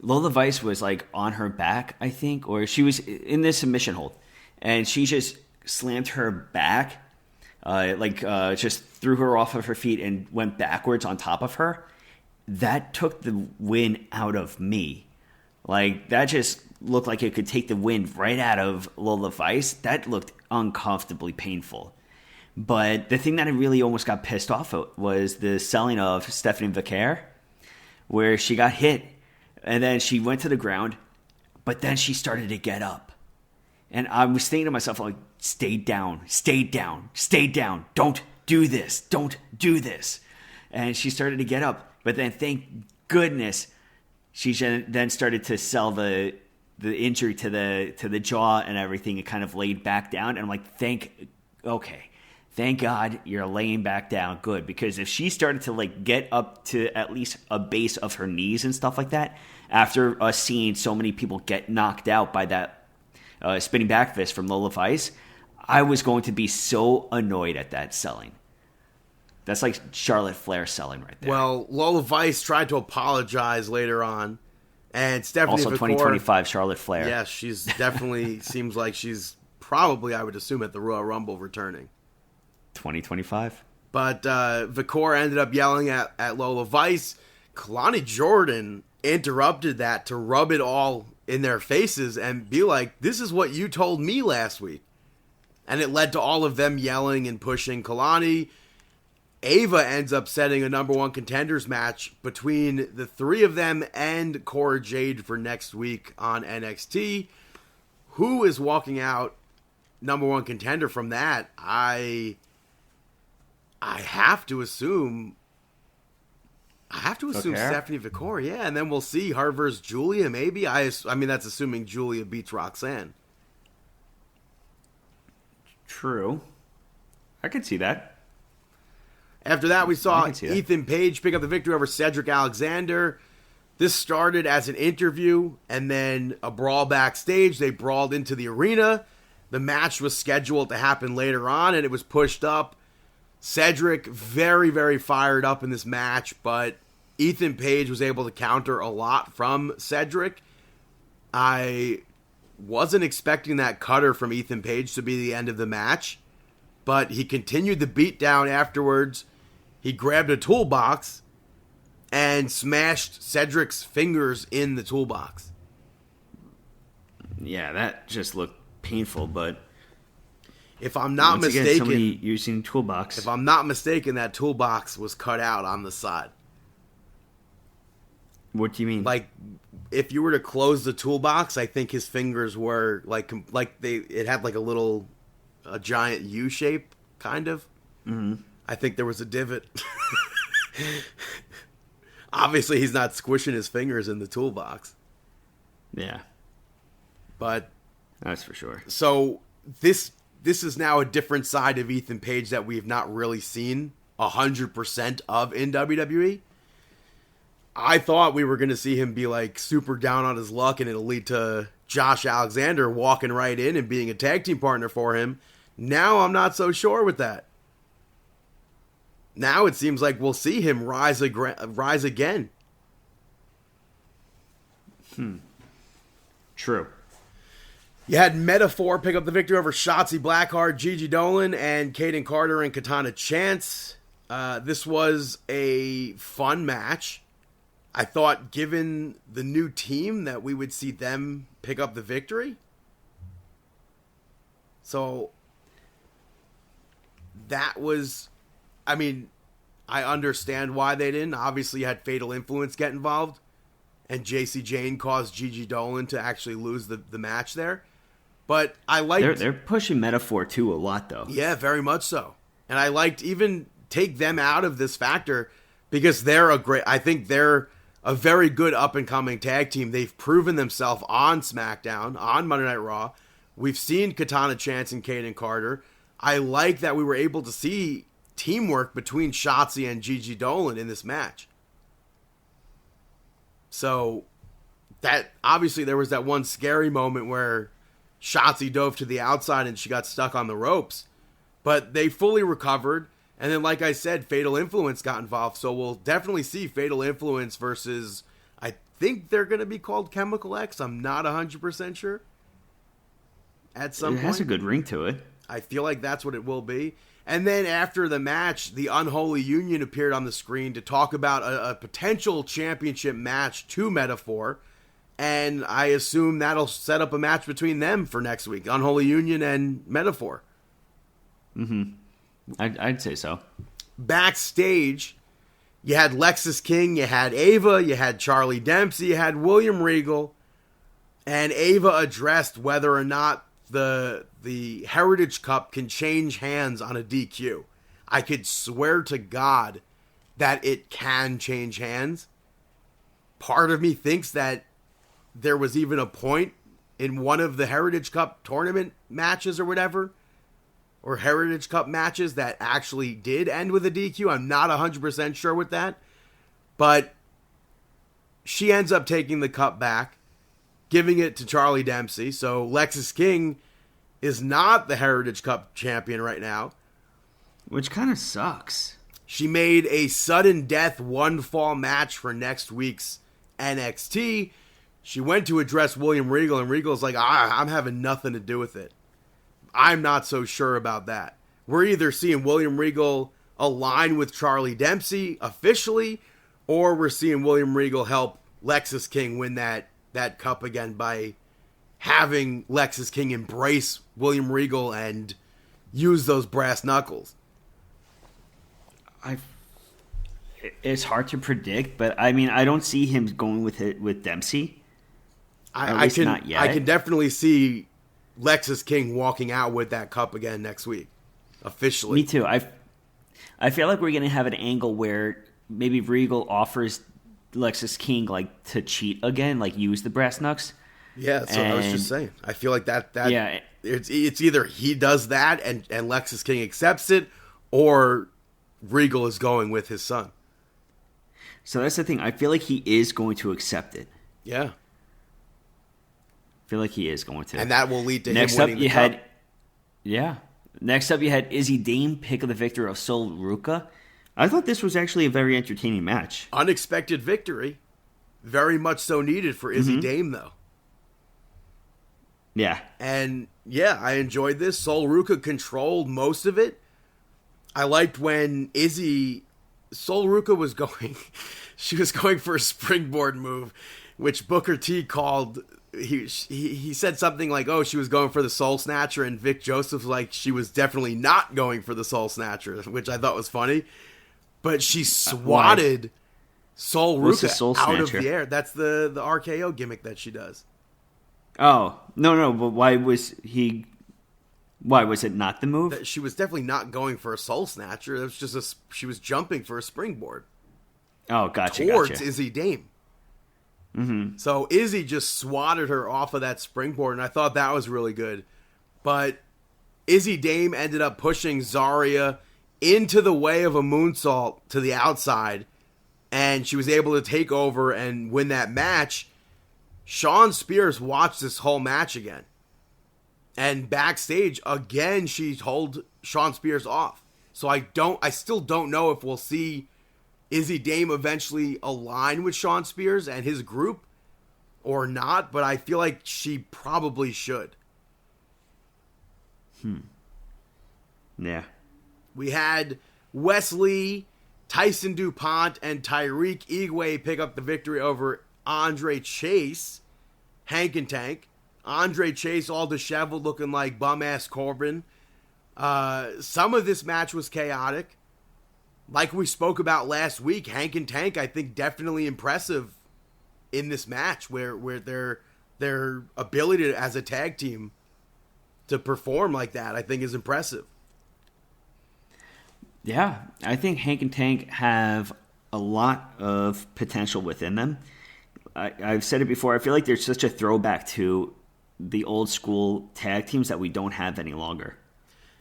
Lola Vice was like on her back, I think, or she was in this submission hold. And she just slammed her back, just threw her off of her feet and went backwards on top of her. that took the win out of me. Like, that just looked like it could take the wind right out of Lola Vice. That looked uncomfortably painful. But the thing that I really almost got pissed off at was the selling of Stephanie Vicaire, where she got hit, and then she went to the ground, but then she started to get up. And I was thinking to myself, like, stay down, stay down, stay down. Don't do this. Don't do this. And she started to get up, but then thank goodness she then started to sell the injury to the jaw and everything. It kind of laid back down, and I'm like, thank God you're laying back down. Good, because if she started to like get up to at least a base of her knees and stuff like that, after us seeing so many people get knocked out by that spinning back fist from Lola Vice, I was going to be so annoyed at that selling. That's like Charlotte Flair selling right there. Well, Lola Vice tried to apologize later on, and Stephanie also Vicaire, 2025 Charlotte Flair. Yes, she's definitely seems like she's probably, I would assume, at the Royal Rumble returning. 2025. But Vicaire ended up yelling at Lola Vice. Kalani Jordan interrupted that to rub it all in their faces and be like, this is what you told me last week. And it led to all of them yelling and pushing Kalani. Ava ends up setting a number one contenders match between the three of them and Cora Jade for next week on NXT. Who is walking out number one contender from that? I have to assume Stephanie Vicaire, yeah, and then we'll see her versus Julia, maybe. I mean, that's assuming Julia beats Roxanne. True. I could see that. After that, we saw Ethan Page pick up the victory over Cedric Alexander. This started as an interview and then a brawl backstage. They brawled into the arena. The match was scheduled to happen later on, and it was pushed up. Cedric very, very fired up in this match, but Ethan Page was able to counter a lot from Cedric. I wasn't expecting that cutter from Ethan Page to be the end of the match, but he continued the beatdown afterwards. He grabbed a toolbox and smashed Cedric's fingers in the toolbox. Yeah, that just looked painful, but if I'm not mistaken, again, somebody using toolbox. If I'm not mistaken, that toolbox was cut out on the side. What do you mean? Like, if you were to close the toolbox, I think his fingers were it had like a giant U shape, kind of. Mm-hmm. I think there was a divot. Obviously, he's not squishing his fingers in the toolbox. Yeah. But that's for sure. So this is now a different side of Ethan Page that we've not really seen 100% of in WWE. I thought we were going to see him be like super down on his luck and it'll lead to Josh Alexander walking right in and being a tag team partner for him. Now I'm not so sure with that. Now it seems like we'll see him rise again. True. You had Metaphor pick up the victory over Shotzi Blackheart, Gigi Dolan, and Kaden Carter and Katana Chance. This was a fun match. I thought, given the new team, that we would see them pick up the victory. So that was, I mean, I understand why they didn't. Obviously, you had Fatal Influence get involved, and JC Jane caused Gigi Dolan to actually lose the match there. But I liked... They're pushing Metaphor, too, a lot, though. Yeah, very much so. And I liked even take them out of this factor because I think they're a very good up-and-coming tag team. They've proven themselves on SmackDown, on Monday Night Raw. We've seen Katana Chance and Kaden Carter. I like that we were able to see teamwork between Shotzi and Gigi Dolan in this match. So, that obviously there was that one scary moment where Shotzi dove to the outside and she got stuck on the ropes. But they fully recovered. And then, like I said, Fatal Influence got involved. So we'll definitely see Fatal Influence versus, I think they're going to be called Chemical X. I'm not 100% sure. At some point. It has a good ring to it. I feel like that's what it will be. And then after the match, the Unholy Union appeared on the screen to talk about a potential championship match to Metaphor. And I assume that'll set up a match between them for next week. Unholy Union and Metaphor. Mm-hmm. I'd say so. Backstage, you had Lexis King, you had Ava, you had Charlie Dempsey, you had William Regal. And Ava addressed whether or not the Heritage Cup can change hands on a DQ. I could swear to God that it can change hands. Part of me thinks that there was even a point in one of the Heritage Cup tournament matches or whatever, or Heritage Cup matches that actually did end with a DQ. I'm not 100% sure with that. But she ends up taking the cup back, giving it to Charlie Dempsey. So Lexis King is not the Heritage Cup champion right now. Which kind of sucks. She made a sudden death one fall match for next week's NXT. She went to address William Regal, and Regal's like, I'm having nothing to do with it. I'm not so sure about that. We're either seeing William Regal align with Charlie Dempsey officially, or we're seeing William Regal help Lexis King win that cup again by having Lexis King embrace William Regal and use those brass knuckles. It's hard to predict, but I mean, I don't see him going with it with Dempsey. I can definitely see Lexis King walking out with that cup again next week, officially. Me too. I feel like we're going to have an angle where maybe Regal offers Lexis King like to cheat again, like use the brass knucks. Yeah, that's what I was just saying. I feel like that yeah, it's either he does that and Lexis King accepts it, or Regal is going with his son. So that's the thing. I feel like he is going to accept it. Yeah. I feel like he is going to. And that will lead to him winning the cup. Next up, you had Izzy Dame pick up the victory of Sol Ruca. I thought this was actually a very entertaining match. Unexpected victory. Very much so needed for Izzy Dame, though. Yeah. And, yeah, I enjoyed this. Sol Ruca controlled most of it. I liked when Sol Ruca was going... she was going for a springboard move, which Booker T called... He said something like, oh, she was going for the Soul Snatcher, and Vic Joseph was like, she was definitely not going for the Soul Snatcher, which I thought was funny. But she swatted Sol Ruca out of the air. That's the RKO gimmick that she does. Oh, no, but why was it not the move? She was definitely not going for a Soul Snatcher. It was just she was jumping for a springboard. Oh, gotcha. Towards Izzy Dame. Mm-hmm. So Izzy just swatted her off of that springboard, and I thought that was really good. But Izzy Dame ended up pushing Zarya into the way of a moonsault to the outside, and she was able to take over and win that match. Shawn Spears watched this whole match again. And backstage, again, she told Shawn Spears off. So I still don't know if we'll see Izzy Dame eventually align with Shawn Spears and his group or not, but I feel like she probably should. Yeah. We had Wesley, Tyson DuPont, and Tyreek Igwe pick up the victory over Andre Chase, Hank and Tank. Andre Chase all disheveled, looking like bum-ass Corbin. Some of this match was chaotic. Like we spoke about last week, Hank and Tank, I think, definitely impressive in this match, where their ability to, as a tag team to perform like that, I think, is impressive. Yeah, I think Hank and Tank have a lot of potential within them. I've said it before, I feel like there's such a throwback to the old school tag teams that we don't have any longer.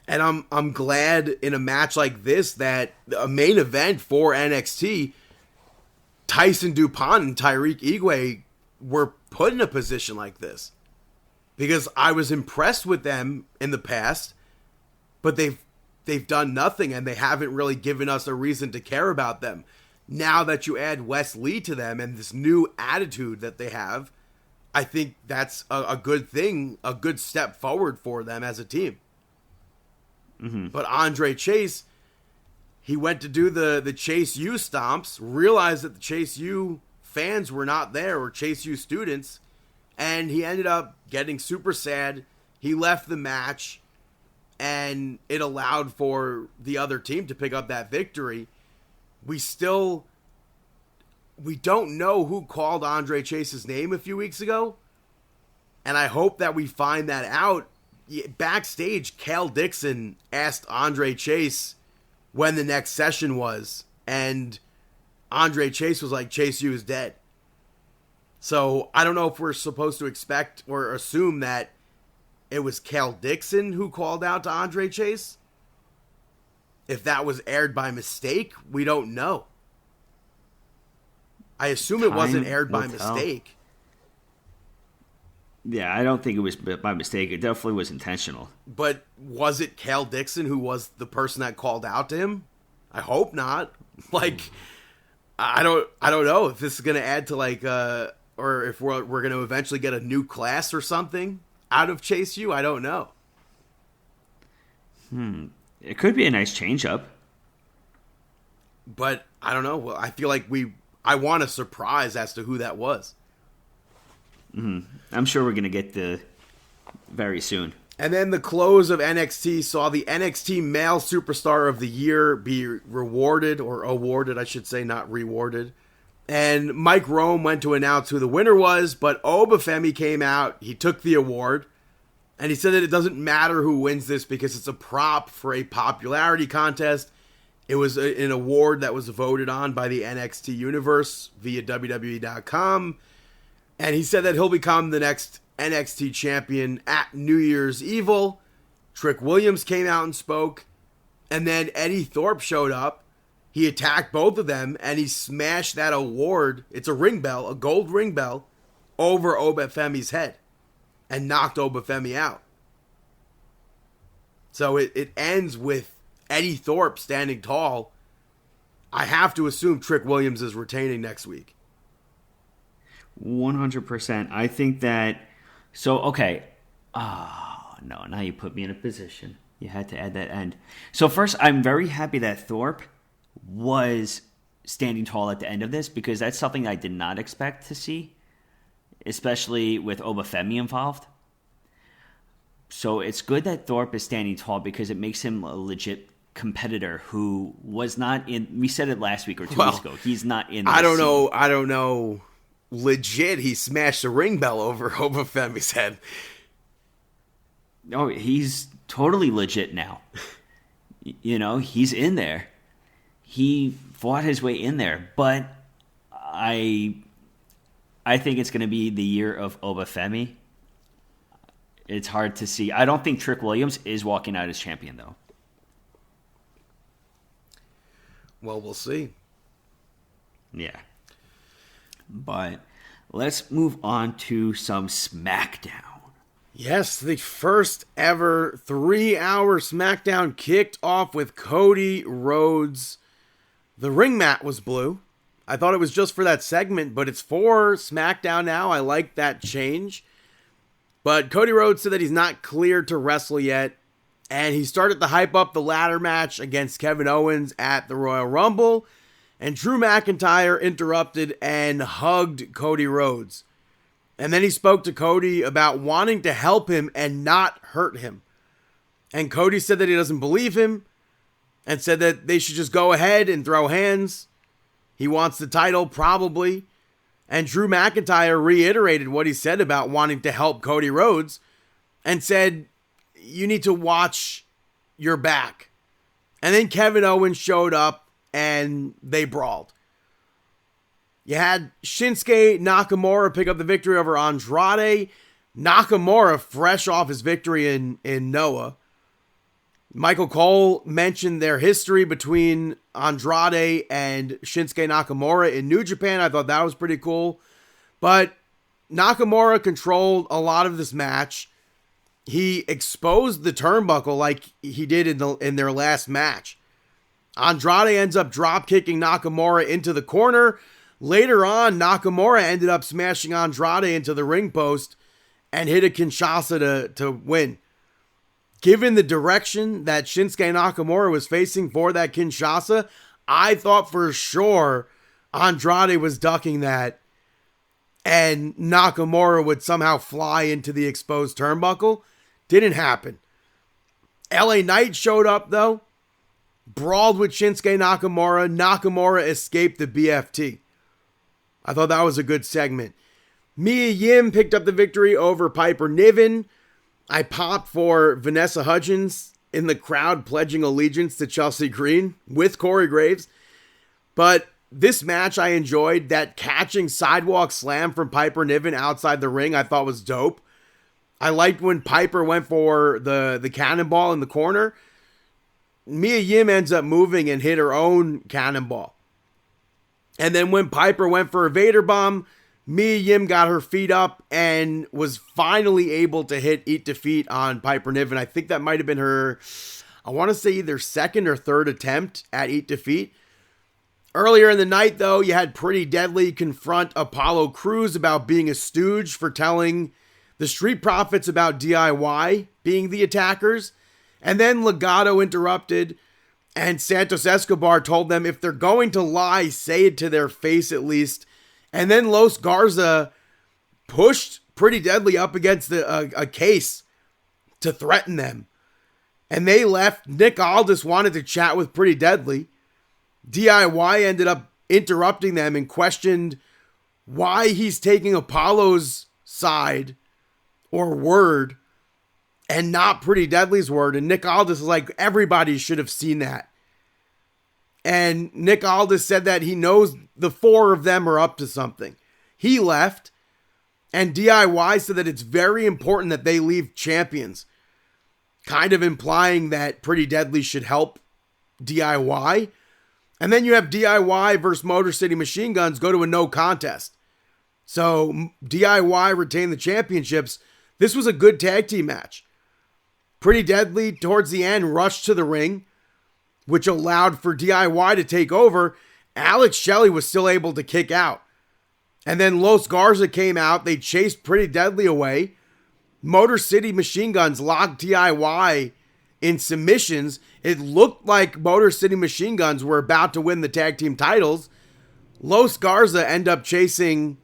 And I'm glad in a match like this that a main event for NXT, Tyson DuPont and Tyreek Igwe were put in a position like this. Because I was impressed with them in the past, but they've done nothing, and they haven't really given us a reason to care about them. Now that you add Wes Lee to them and this new attitude that they have, I think that's a good thing, a good step forward for them as a team. But Andre Chase, he went to do the Chase U stomps, realized that the Chase U fans were not there, or Chase U students, and he ended up getting super sad. He left the match, and it allowed for the other team to pick up that victory. We don't know who called Andre Chase's name a few weeks ago, and I hope that we find that out. Backstage, Cal Dixon asked Andre Chase when the next session was, and Andre Chase was like, Chase U is dead. So I don't know if we're supposed to expect or assume that it was Cal Dixon who called out to Andre Chase. If that was aired by mistake, we don't know. I assume it wasn't aired by mistake. Yeah, I don't think it was by mistake. It definitely was intentional. But was it Cal Dixon who was the person that called out to him? I hope not. I don't know if this is going to add to or if we're going to eventually get a new class or something out of Chase U. I don't know. It could be a nice change-up. But I don't know. Well, I feel like I want a surprise as to who that was. I'm sure we're going to get the very soon. And then the close of NXT saw the NXT Male Superstar of the Year be rewarded, or awarded, I should say, not rewarded. And Mike Rome went to announce who the winner was, but Obafemi came out. He took the award, and he said that it doesn't matter who wins this because it's a prop for a popularity contest. It was an award that was voted on by the NXT Universe via WWE.com. And he said that he'll become the next NXT champion at New Year's Evil. Trick Williams came out and spoke. And then Eddie Thorpe showed up. He attacked both of them, and he smashed that award. It's a ring bell, a gold ring bell, over Obafemi's head and knocked Obafemi out. So it ends with Eddie Thorpe standing tall. I have to assume Trick Williams is retaining next week. 100%. I think that... So, okay. Oh, no. Now you put me in a position. You had to add that end. So first, I'm very happy that Thorpe was standing tall at the end of this, because that's something I did not expect to see, especially with Obafemi involved. So it's good that Thorpe is standing tall, because it makes him a legit competitor who was not in... We said it last week or 2 weeks ago. He's not in this I don't scene. know. Legit, he smashed a ring bell over Obafemi's head. Oh, he's totally legit now. He's in there. He fought his way in there, but I think it's going to be the year of Obafemi. It's hard to see. I don't think Trick Williams is walking out as champion, though. Well, we'll see. Yeah. But let's move on to some SmackDown. Yes, the first ever 3-hour SmackDown kicked off with Cody Rhodes. The ring mat was blue. I thought it was just for that segment, but it's for SmackDown now. I like that change. But Cody Rhodes said that he's not cleared to wrestle yet, and he started to hype up the ladder match against Kevin Owens at the Royal Rumble. And Drew McIntyre interrupted and hugged Cody Rhodes. And then he spoke to Cody about wanting to help him and not hurt him. And Cody said that he doesn't believe him and said that they should just go ahead and throw hands. He wants the title, probably. And Drew McIntyre reiterated what he said about wanting to help Cody Rhodes and said, you need to watch your back. And then Kevin Owens showed up, and they brawled. You had Shinsuke Nakamura pick up the victory over Andrade. Nakamura fresh off his victory in Noah. Michael Cole mentioned their history between Andrade and Shinsuke Nakamura in New Japan. I thought that was pretty cool. But Nakamura controlled a lot of this match. He exposed the turnbuckle like he did in their last match. Andrade ends up drop-kicking Nakamura into the corner. Later on, Nakamura ended up smashing Andrade into the ring post and hit a Kinshasa to win. given the direction that Shinsuke Nakamura was facing for that Kinshasa, I thought for sure Andrade was ducking that and Nakamura would somehow fly into the exposed turnbuckle. Didn't happen. LA Knight showed up though, brawled with Shinsuke Nakamura. Nakamura escaped the BFT. I thought that was a good segment. Mia Yim picked up the victory over Piper Niven. I popped for Vanessa Hudgens in the crowd pledging allegiance to Chelsea Green with Corey Graves. But this match I enjoyed. That catching sidewalk slam from Piper Niven outside the ring I thought was dope. I liked when Piper went for the cannonball in the corner. Mia Yim ends up moving and hit her own cannonball. And then when Piper went for a Vader bomb, Mia Yim got her feet up and was finally able to hit Eat Defeat on Piper Niven. I think that might have been her, I want to say either second or third attempt at Eat Defeat. Earlier in the night, though, you had Pretty Deadly confront Apollo Crews about being a stooge for telling the Street Profits about DIY being the attackers. And then Legado interrupted, and Santos Escobar told them if they're going to lie, say it to their face at least. And then Los Garza pushed Pretty Deadly up against a case to threaten them. And they left. Nick Aldis wanted to chat with Pretty Deadly. DIY ended up interrupting them and questioned why he's taking Apollo's side or word and not Pretty Deadly's word. And Nick Aldis is like, everybody should have seen that. And Nick Aldis said that he knows the four of them are up to something. He left, and DIY said that it's very important that they leave champions, kind of implying that Pretty Deadly should help DIY. And then you have DIY versus Motor City Machine Guns go to a no contest. So DIY retain the championships. This was a good tag team match. Pretty Deadly, towards the end, rushed to the ring, which allowed for DIY to take over. Alex Shelley was still able to kick out. And then Los Garza came out. They chased Pretty Deadly away. Motor City Machine Guns locked DIY in submissions. It looked like Motor City Machine Guns were about to win the tag team titles. Los Garza end up chasing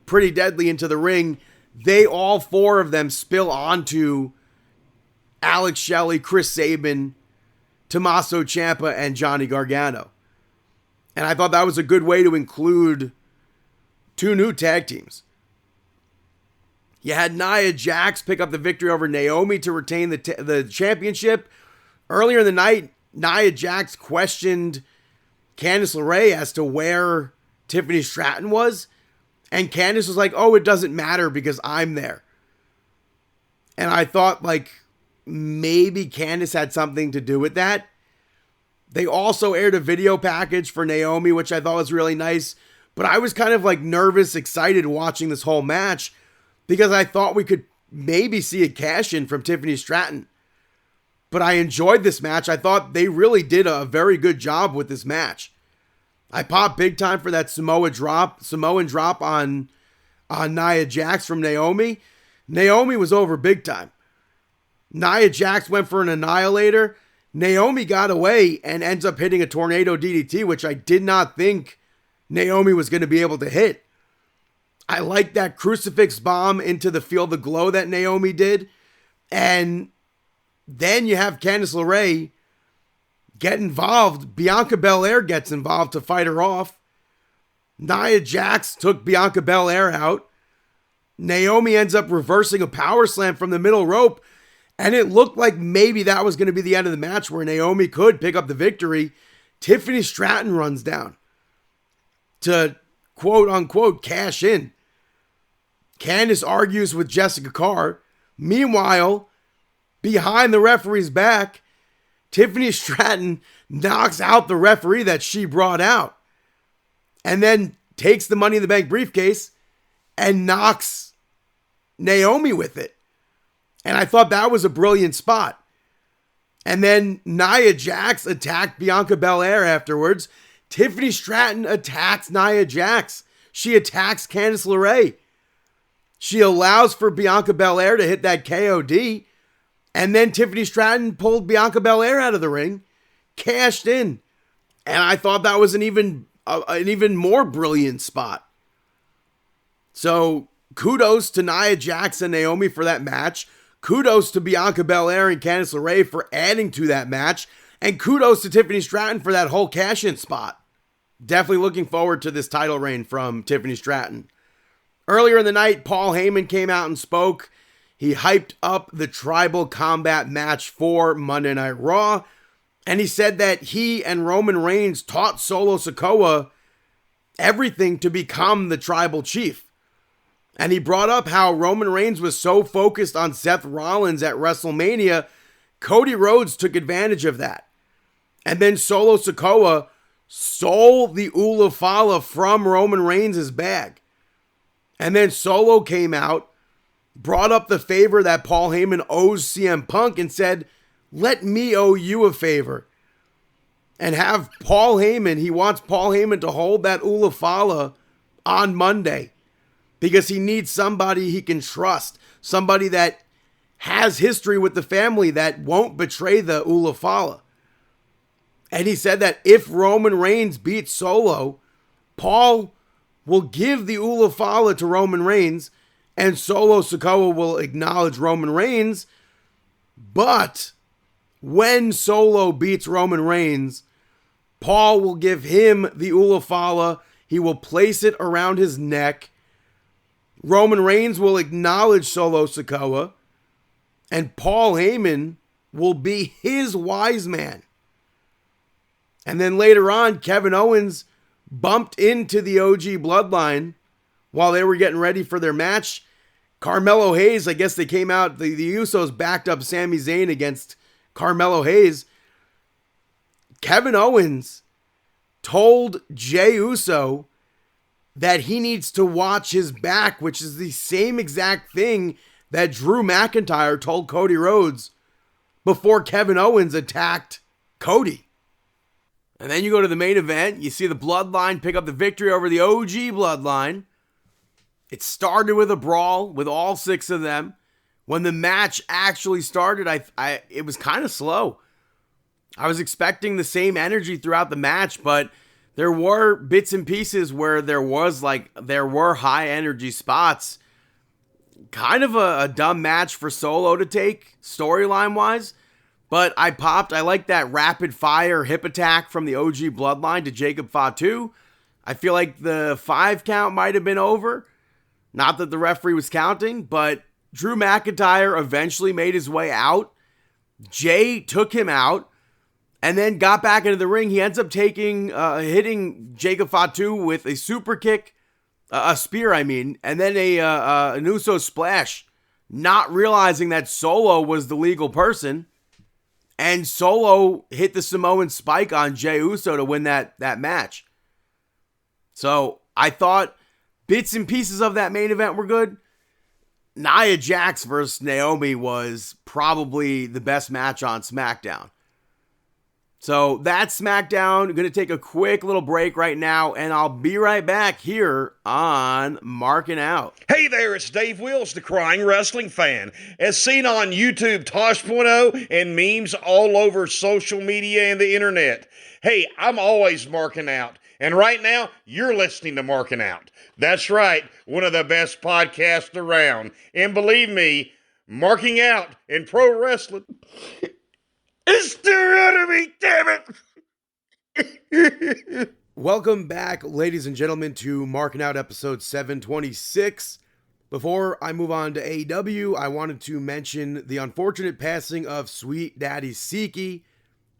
Pretty Deadly into the ring. They, all four of them, spill onto Alex Shelley, Chris Sabin, Tommaso Ciampa, and Johnny Gargano. And I thought that was a good way to include two new tag teams. You had Nia Jax pick up the victory over Naomi to retain the championship. Earlier in the night, Nia Jax questioned Candice LeRae as to where Tiffany Stratton was. And Candice was like, oh, it doesn't matter because I'm there. And I thought, like, maybe Candice had something to do with that. They also aired a video package for Naomi, which I thought was really nice. But I was kind of like nervous, excited watching this whole match because I thought we could maybe see a cash in from Tiffany Stratton. But I enjoyed this match. I thought they really did a very good job with this match. I popped big time for that Samoan drop on Nia Jax from Naomi. Naomi was over big time. Nia Jax went for an annihilator. Naomi got away and ends up hitting a tornado DDT, which I did not think Naomi was going to be able to hit. I like that crucifix bomb into the Feel the Glow that Naomi did. And then you have Candice LeRae get involved. Bianca Belair gets involved to fight her off. Nia Jax took Bianca Belair out. Naomi ends up reversing a power slam from the middle rope. And it looked like maybe that was going to be the end of the match where Naomi could pick up the victory. Tiffany Stratton runs down to quote unquote cash in. Candice argues with Jessica Carr. Meanwhile, behind the referee's back, Tiffany Stratton knocks out the referee that she brought out. And then takes the Money in the Bank briefcase and knocks Naomi with it. And I thought that was a brilliant spot. And then Nia Jax attacked Bianca Belair afterwards. Tiffany Stratton attacks Nia Jax. She attacks Candice LeRae. She allows for Bianca Belair to hit that KOD. And then Tiffany Stratton pulled Bianca Belair out of the ring, cashed in. And I thought that was an even more brilliant spot. So kudos to Nia Jax and Naomi for that match. Kudos to Bianca Belair and Candice LeRae for adding to that match. And kudos to Tiffany Stratton for that whole cash-in spot. Definitely looking forward to this title reign from Tiffany Stratton. Earlier in the night, Paul Heyman came out and spoke. He hyped up the Tribal Combat match for Monday Night Raw. And he said that he and Roman Reigns taught Solo Sikoa everything to become the Tribal Chief. And he brought up how Roman Reigns was so focused on Seth Rollins at WrestleMania, Cody Rhodes took advantage of that. And then Solo Sikoa stole the Ula Fala from Roman Reigns' bag. And then Solo came out, brought up the favor that Paul Heyman owes CM Punk and said, let me owe you a favor. And have Paul Heyman, he wants Paul Heyman to hold that Ula Fala on Monday. Because he needs somebody he can trust. Somebody that has history with the family that won't betray the Ula Fala. And he said that if Roman Reigns beats Solo, Paul will give the Ula Fala to Roman Reigns, and Solo Sikoa will acknowledge Roman Reigns. But when Solo beats Roman Reigns, Paul will give him the Ula Fala. He will place it around his neck. Roman Reigns will acknowledge Solo Sikoa, and Paul Heyman will be his wise man. And then later on, Kevin Owens bumped into the OG Bloodline while they were getting ready for their match. Carmelo Hayes, I guess they came out, the Usos backed up Sami Zayn against Carmelo Hayes. Kevin Owens told Jey Uso that he needs to watch his back, which is the same exact thing that Drew McIntyre told Cody Rhodes before Kevin Owens attacked Cody. And then you go to the main event. You see the Bloodline pick up the victory over the OG Bloodline. It started with a brawl with all six of them. When the match actually started, it was kind of slow. I was expecting the same energy throughout the match, but there were bits and pieces where there were high energy spots. Kind of a dumb match for Solo to take, storyline wise. But I like that rapid fire hip attack from the OG Bloodline to Jacob Fatu. I feel like the 5 count might have been over. Not that the referee was counting, but Drew McIntyre eventually made his way out. Jay took him out and then got back into the ring. He ends up hitting Jacob Fatu with a super kick, a spear, and then an Uso splash, not realizing that Solo was the legal person. And Solo hit the Samoan spike on Jey Uso to win that match. So I thought bits and pieces of that main event were good. Nia Jax versus Naomi was probably the best match on SmackDown. So that's SmackDown. I'm going to take a quick little break right now, and I'll be right back here on Markin Out. Hey there, it's Dave Wills, the crying wrestling fan. As seen on YouTube, Tosh.0, and memes all over social media and the internet. Hey, I'm always marking out. And right now, you're listening to Markin Out. That's right, one of the best podcasts around. And believe me, marking out in pro wrestling is still out of me, damn it! Welcome back, ladies and gentlemen, to Markin Out episode 726. Before I move on to AEW, I wanted to mention the unfortunate passing of Sweet Daddy Siki.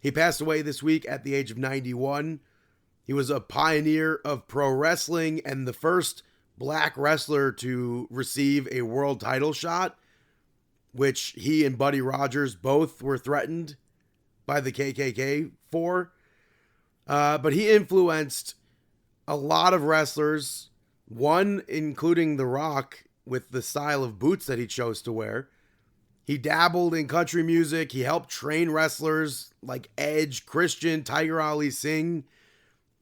He passed away this week at the age of 91. He was a pioneer of pro wrestling and the first black wrestler to receive a world title shot, which he and Buddy Rogers both were threatened by the KKK for. But he influenced a lot of wrestlers, one including The Rock with the style of boots that he chose to wear. He dabbled in country music. He helped train wrestlers like Edge, Christian, Tiger Ali Singh.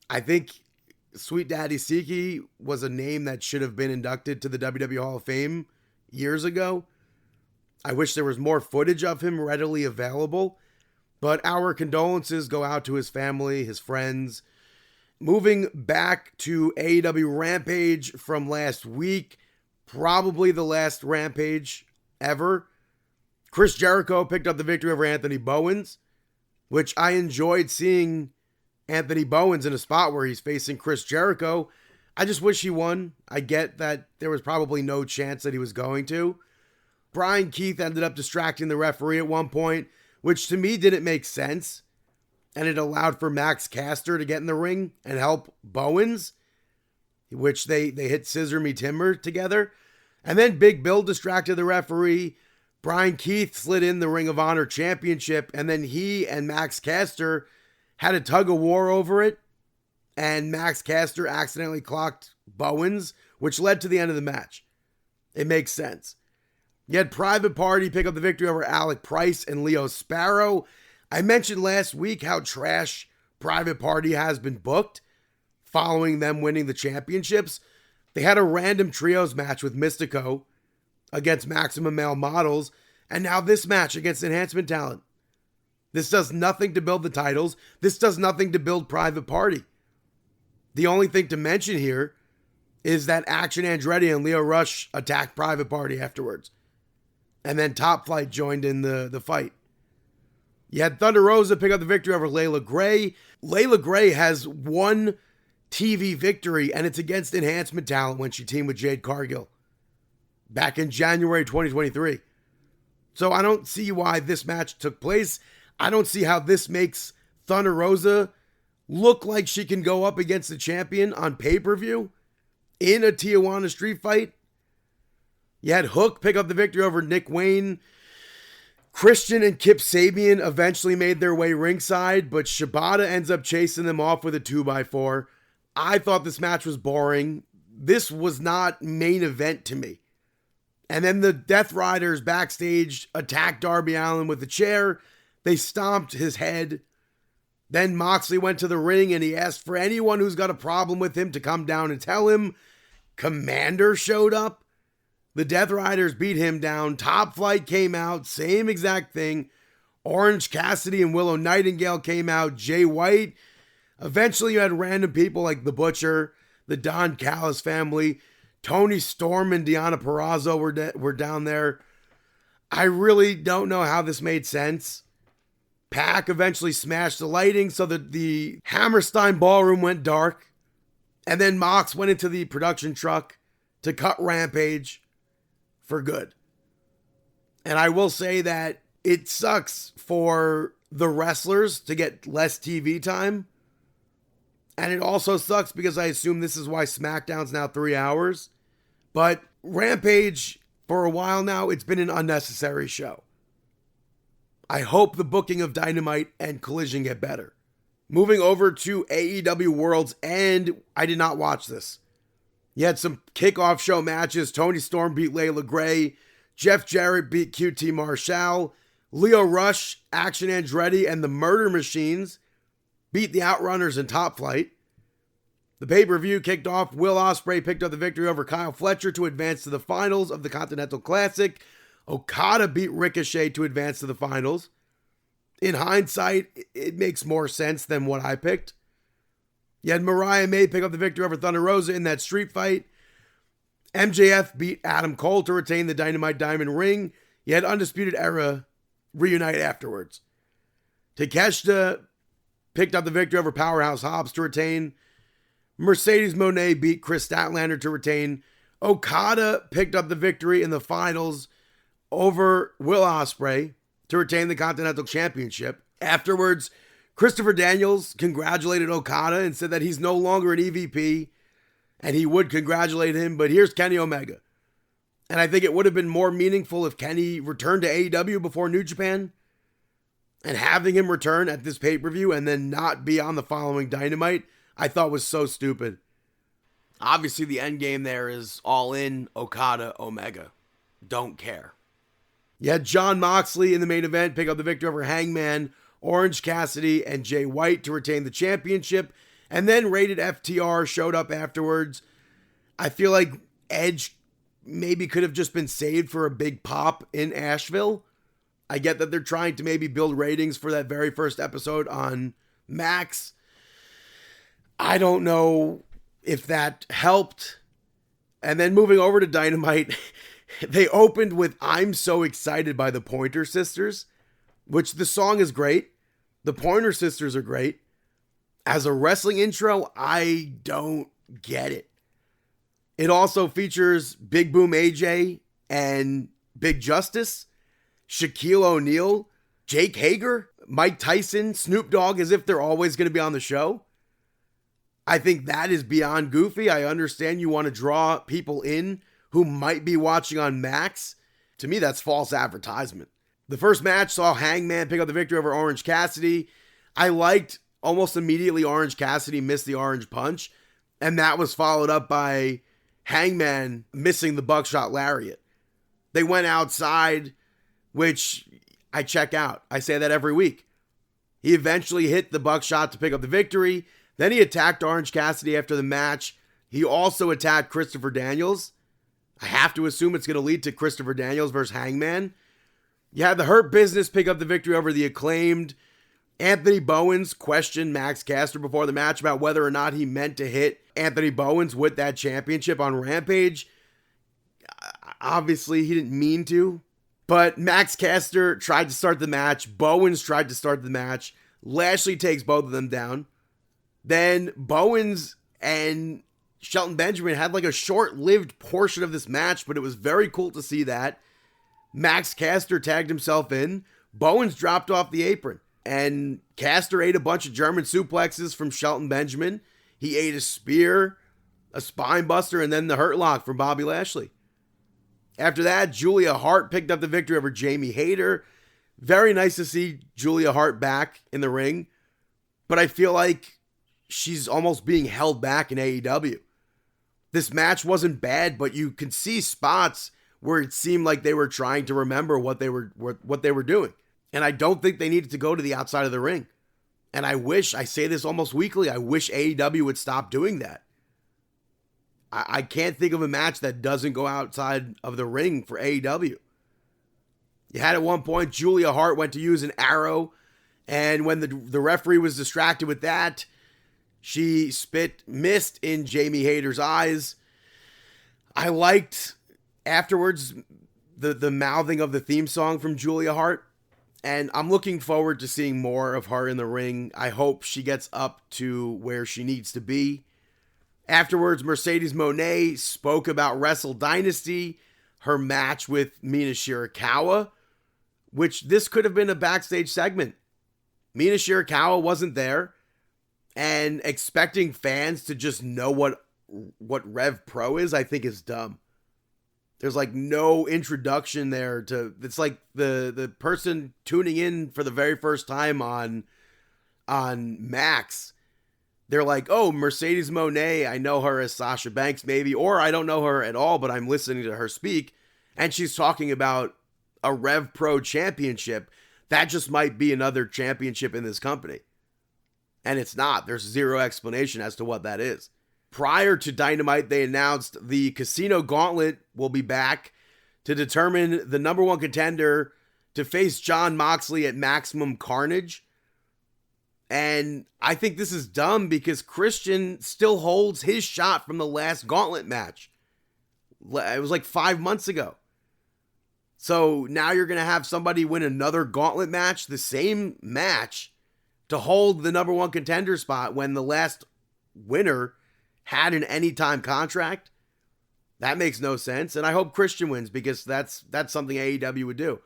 I think Sweet Daddy Siki was a name that should have been inducted to the WWE Hall of Fame years ago. I wish there was more footage of him readily available, but our condolences go out to his family, his friends. Moving back to AEW Rampage from last week, probably the last Rampage ever. Chris Jericho picked up the victory over Anthony Bowens, which I enjoyed seeing Anthony Bowens in a spot where he's facing Chris Jericho. I just wish he won. I get that there was probably no chance that he was going to. Brian Keith ended up distracting the referee at one point, which to me didn't make sense. And it allowed for Max Caster to get in the ring and help Bowens, which they hit Scissor Me Timber together. And then Big Bill distracted the referee. Brian Keith slid in the Ring of Honor Championship, and then he and Max Caster had a tug of war over it. And Max Caster accidentally clocked Bowens, which led to the end of the match. It makes sense. You had Private Party pick up the victory over Alec Price and Leo Sparrow. I mentioned last week how trash Private Party has been booked following them winning the championships. They had a random trios match with Mystico against Maximum Male Models, and now this match against Enhancement Talent. This does nothing to build the titles. This does nothing to build Private Party. The only thing to mention here is that Action Andretti and Leo Rush attacked Private Party afterwards. And then Top Flight joined in the fight. You had Thunder Rosa pick up the victory over Layla Gray. Layla Gray has one TV victory, and it's against Enhancement Talent when she teamed with Jade Cargill back in January 2023. So I don't see why this match took place. I don't see how this makes Thunder Rosa look like she can go up against the champion on pay-per-view in a Tijuana street fight. You had Hook pick up the victory over Nick Wayne. Christian and Kip Sabian eventually made their way ringside, but Shibata ends up chasing them off with a 2x4. I thought this match was boring. This was not main event to me. And then the Death Riders backstage attacked Darby Allin with a chair. They stomped his head. Then Moxley went to the ring and he asked for anyone who's got a problem with him to come down and tell him. Commander showed up. The Death Riders beat him down. Top Flight came out. Same exact thing. Orange Cassidy and Willow Nightingale came out. Jay White. Eventually you had random people like The Butcher, the Don Callis family. Tony Storm and Deonna Purrazzo were down there. I really don't know how this made sense. Pac eventually smashed the lighting so that the Hammerstein Ballroom went dark. And then Mox went into the production truck to cut Rampage for good. And I will say that it sucks for the wrestlers to get less TV time. And it also sucks because I assume this is why SmackDown's now 3 hours. But Rampage, for a while now, it's been an unnecessary show. I hope the booking of Dynamite and Collision get better. Moving over to AEW World's End, I did not watch this. You had some kickoff show matches. Tony Storm beat Layla Gray. Jeff Jarrett beat QT Marshall. Leo Rush, Action Andretti, and the Murder Machines beat the Outrunners and Top Flight. The pay-per-view kicked off. Will Ospreay picked up the victory over Kyle Fletcher to advance to the finals of the Continental Classic. Okada beat Ricochet to advance to the finals. In hindsight, it makes more sense than what I picked. You had Mariah May pick up the victory over Thunder Rosa in that street fight. MJF beat Adam Cole to retain the Dynamite Diamond Ring. You had Undisputed Era reunite afterwards. Takeshita picked up the victory over Powerhouse Hobbs to retain. Mercedes Moné beat Chris Statlander to retain. Okada picked up the victory in the finals over Will Ospreay to retain the Continental Championship. Afterwards, Christopher Daniels congratulated Okada and said that he's no longer an EVP and he would congratulate him, but here's Kenny Omega. And I think it would have been more meaningful if Kenny returned to AEW before New Japan, and having him return at this pay-per-view and then not be on the following Dynamite, I thought was so stupid. Obviously, the end game there is all in Okada Omega. Don't care. You had Jon Moxley in the main event pick up the victory over Hangman, Orange Cassidy, and Jay White to retain the championship. And then Rated FTR showed up afterwards. I feel like Edge maybe could have just been saved for a big pop in Asheville. I get that they're trying to maybe build ratings for that very first episode on Max. I don't know if that helped. And then moving over to Dynamite, they opened with I'm So Excited by the Pointer Sisters, which the song is great. The Pointer Sisters are great. As a wrestling intro, I don't get it. It also features Big Boom AJ and Big Justice, Shaquille O'Neal, Jake Hager, Mike Tyson, Snoop Dogg, as if they're always going to be on the show. I think that is beyond goofy. I understand you want to draw people in who might be watching on Max. To me, that's false advertisement. The first match saw Hangman pick up the victory over Orange Cassidy. I liked almost immediately Orange Cassidy missed the orange punch, and that was followed up by Hangman missing the buckshot lariat. They went outside, which I check out. I say that every week. He eventually hit the buckshot to pick up the victory. Then he attacked Orange Cassidy after the match. He also attacked Christopher Daniels. I have to assume it's going to lead to Christopher Daniels versus Hangman. You had the Hurt Business pick up the victory over the Acclaimed. Anthony Bowens questioned Max Caster before the match about whether or not he meant to hit Anthony Bowens with that championship on Rampage. Obviously, he didn't mean to. But Max Caster tried to start the match. Bowens tried to start the match. Lashley takes both of them down. Then Bowens and Shelton Benjamin had like a short-lived portion of this match, but it was very cool to see that. Max Caster tagged himself in. Bowens dropped off the apron. And Caster ate a bunch of German suplexes from Shelton Benjamin. He ate a spear, a spine buster, and then the Hurt Lock from Bobby Lashley. After that, Julia Hart picked up the victory over Jamie Hayter. Very nice to see Julia Hart back in the ring. But I feel like she's almost being held back in AEW. This match wasn't bad, but you can see spots where it seemed like they were trying to remember what they were doing. And I don't think they needed to go to the outside of the ring. And I say this almost weekly, I wish AEW would stop doing that. I can't think of a match that doesn't go outside of the ring for AEW. You had at one point, Julia Hart went to use an arrow, and when the referee was distracted with that, she spit mist in Jamie Hayter's eyes. I liked, afterwards, the mouthing of the theme song from Julia Hart, and I'm looking forward to seeing more of her in the ring. I hope she gets up to where she needs to be. Afterwards, Mercedes Moné spoke about Wrestle Dynasty, her match with Mina Shirakawa, which this could have been a backstage segment. Mina Shirakawa wasn't there, and expecting fans to just know what Rev Pro is, I think is dumb. There's like no introduction there it's like the person tuning in for the very first time on Max. They're like, oh, Mercedes Moné, I know her as Sasha Banks maybe, or I don't know her at all, but I'm listening to her speak, and she's talking about a Rev Pro championship. That just might be another championship in this company. And it's not. There's zero explanation as to what that is. Prior to Dynamite, they announced the Casino Gauntlet will be back to determine the number one contender to face Jon Moxley at Maximum Carnage. And I think this is dumb because Christian still holds his shot from the last Gauntlet match. It was like 5 months ago. So now you're going to have somebody win another Gauntlet match, the same match, to hold the number one contender spot when the last winner had an anytime contract. That makes no sense. And I hope Christian wins because that's something AEW would do.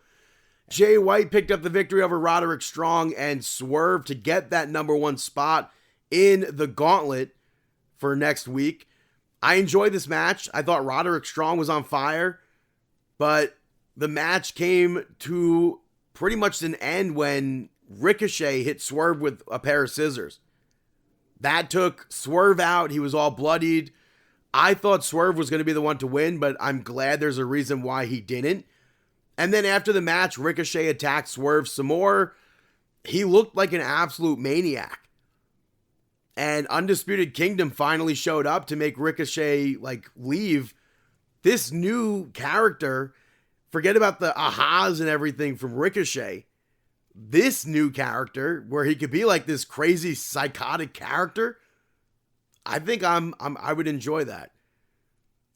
Jay White picked up the victory over Roderick Strong and Swerve to get that number one spot in the Gauntlet for next week. I enjoyed this match. I thought Roderick Strong was on fire, but the match came to pretty much an end when Ricochet hit Swerve with a pair of scissors. That took Swerve out. He was all bloodied. I thought Swerve was going to be the one to win, but I'm glad there's a reason why he didn't. And then after the match, Ricochet attacked Swerve some more. He looked like an absolute maniac. And Undisputed Kingdom finally showed up to make Ricochet leave. this new character, forget about the ahas and everything from Ricochet. This new character, where he could be like this crazy psychotic character, I think I would enjoy that.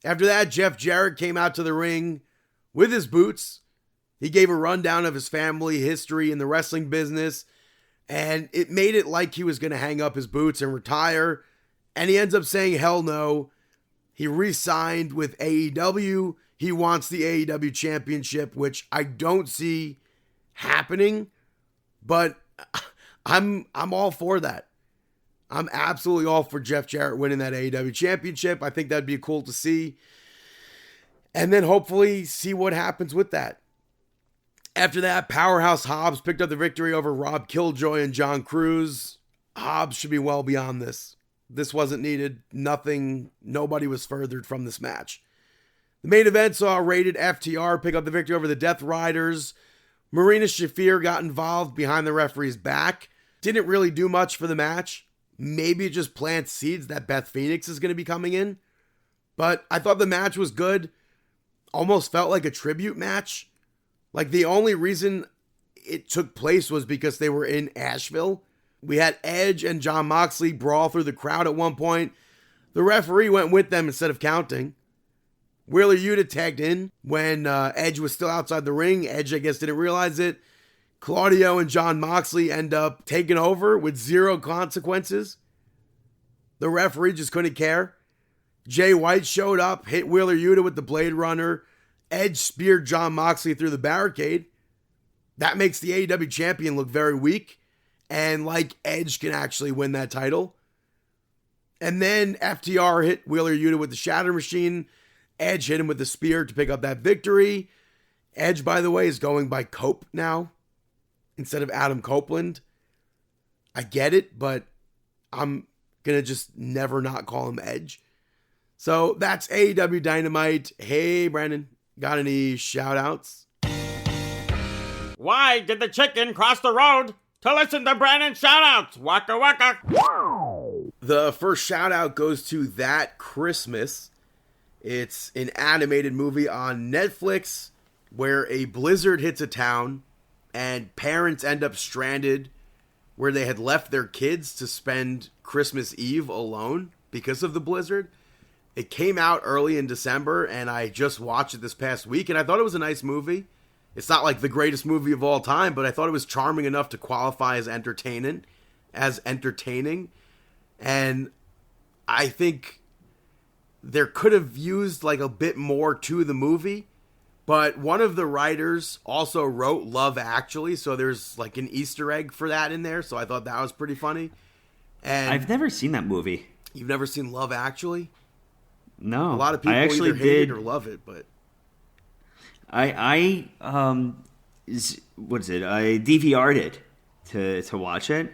After that, Jeff Jarrett came out to the ring with his boots. He gave a rundown of his family history in the wrestling business, and it made it like he was going to hang up his boots and retire. And he ends up saying, hell no. He re-signed with AEW. He wants the AEW championship, which I don't see happening, but I'm all for that. I'm absolutely all for Jeff Jarrett winning that AEW championship. I think that'd be cool to see. And then hopefully see what happens with that. After that, Powerhouse Hobbs picked up the victory over Rob Killjoy and John Cruz. Hobbs should be well beyond this. This wasn't needed. Nobody was furthered from this match. The main event saw Rated FTR pick up the victory over the Death Riders. Marina Shafir got involved behind the referee's back. Didn't really do much for the match. Maybe it just plants seeds that Beth Phoenix is going to be coming in. But I thought the match was good. Almost felt like a tribute match. Like the only reason it took place was because they were in Asheville. We had Edge and Jon Moxley brawl through the crowd at one point. The referee went with them instead of counting. Wheeler Yuta tagged in when Edge was still outside the ring. Edge, I guess, didn't realize it. Claudio and Jon Moxley end up taking over with zero consequences. The referee just couldn't care. Jay White showed up, hit Wheeler Yuta with the Blade Runner. Edge speared Jon Moxley through the barricade. That makes the AEW champion look very weak. And like Edge can actually win that title. And then FTR hit Wheeler Yuta with the Shatter Machine. Edge hit him with the spear to pick up that victory. Edge, by the way, is going by Cope now instead of Adam Copeland. I get it, but I'm going to just never not call him Edge. So that's AEW Dynamite. Hey, Brandon, got any shout outs? Why did the chicken cross the road to listen to Brandon's shout outs? Waka waka. The first shout out goes to That Christmas. It's an animated movie on Netflix where a blizzard hits a town and parents end up stranded where they had left their kids to spend Christmas Eve alone because of the blizzard. It came out early in December and I just watched it this past week and I thought it was a nice movie. It's not like the greatest movie of all time, but I thought it was charming enough to qualify as entertaining. And I think there could have used like a bit more to the movie, but one of the writers also wrote Love Actually, so there's like an Easter egg for that in there, so I thought that was pretty funny. And I've never seen that movie. You've never seen Love Actually? No. A lot of people either hate it or love it, but I what is it? I DVR'd it to watch it,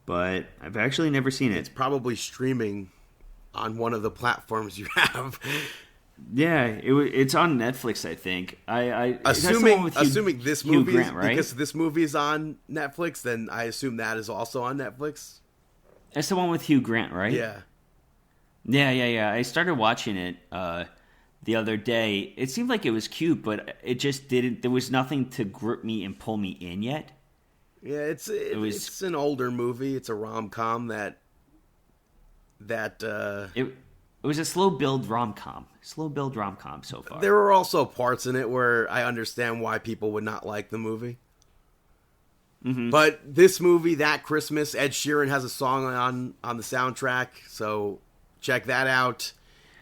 but I've actually never seen it. It's probably streaming on one of the platforms you have. Yeah, it's on Netflix, I think. Assuming this movie Grant, right? Because this movie is on Netflix, then I assume that is also on Netflix. That's the one with Hugh Grant, right? Yeah. Yeah. I started watching it the other day. It seemed like it was cute, but it just didn't. There was nothing to grip me and pull me in yet. Yeah, it's an older movie. It's a rom-com It was a slow build rom-com so far. There were also parts in it where I understand why people would not like the movie. Mm-hmm. But this movie, That Christmas, Ed Sheeran has a song on the soundtrack, so check that out.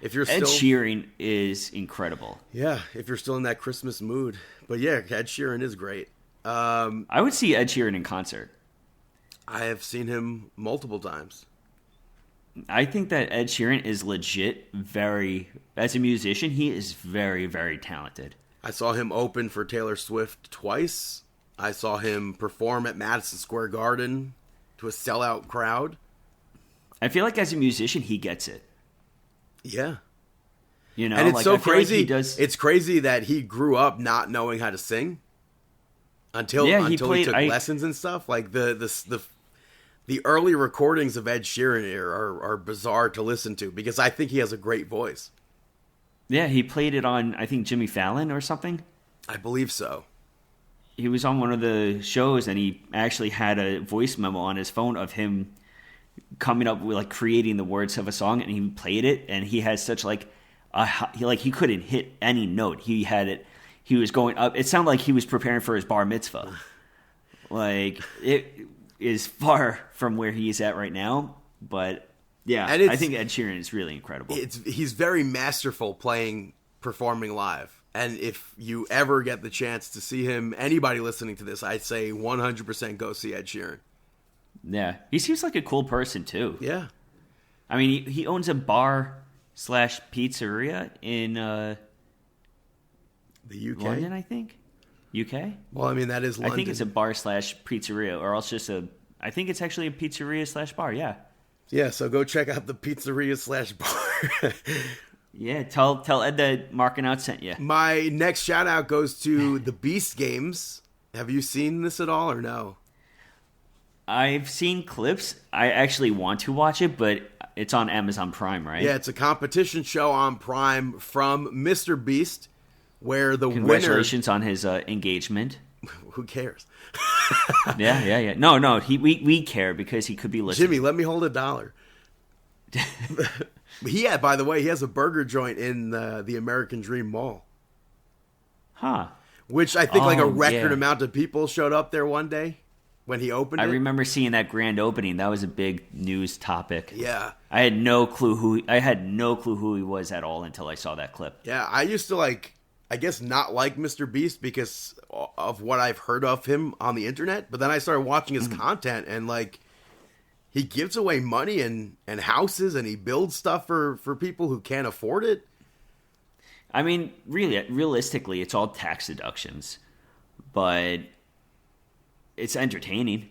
If you're Ed Sheeran is incredible. Yeah, if you're still in that Christmas mood. But yeah, Ed Sheeran is great. I would see Ed Sheeran in concert. I have seen him multiple times. I think that Ed Sheeran is legit as a musician, he is very, very talented. I saw him open for Taylor Swift twice. I saw him perform at Madison Square Garden to a sellout crowd. I feel like as a musician, he gets it. Yeah. You know, and it's so crazy. Like It's crazy that he grew up not knowing how to sing until he took lessons and stuff. Like the early recordings of Ed Sheeran are bizarre to listen to because I think he has a great voice. Yeah, he played it on, I think, Jimmy Fallon or something. I believe so. He was on one of the shows, and he actually had a voice memo on his phone of him coming up with, like, creating the words of a song, and he played it, and he has such, like, he couldn't hit any note. He had it, he was going up. It sounded like he was preparing for his bar mitzvah. Like, it is far from where he is at right now, but yeah, I think Ed Sheeran is really incredible. He's very masterful performing live. And if you ever get the chance to see him, anybody listening to this, I'd say 100% go see Ed Sheeran. Yeah. He seems like a cool person, too. Yeah. I mean, he owns a bar/pizzeria in the UK? London, I think. UK? Well, I mean, that is London. I think it's a bar/pizzeria, or else just I think it's actually a pizzeria/bar, yeah. Yeah, so go check out the pizzeria/bar. Yeah, tell Ed that Markin Out sent you. My next shout out goes to the Beast Games. Have you seen this at all or no? I've seen clips. I actually want to watch it, but it's on Amazon Prime, right? Yeah, it's a competition show on Prime from Mr. Beast, where the Congratulations on his engagement. Who cares? Yeah. No, we care because he could be listening. Jimmy, let me hold $1. By the way, he has a burger joint in the American Dream Mall. Huh. Which I think like a record amount of people showed up there one day when he opened it. I remember seeing that grand opening. That was a big news topic. Yeah. I had no clue who he was at all until I saw that clip. Yeah, I used to I guess not like Mr. Beast because of what I've heard of him on the internet, but then I started watching his content and he gives away money and houses, and he builds stuff for people who can't afford it. I mean, realistically, it's all tax deductions, but it's entertaining.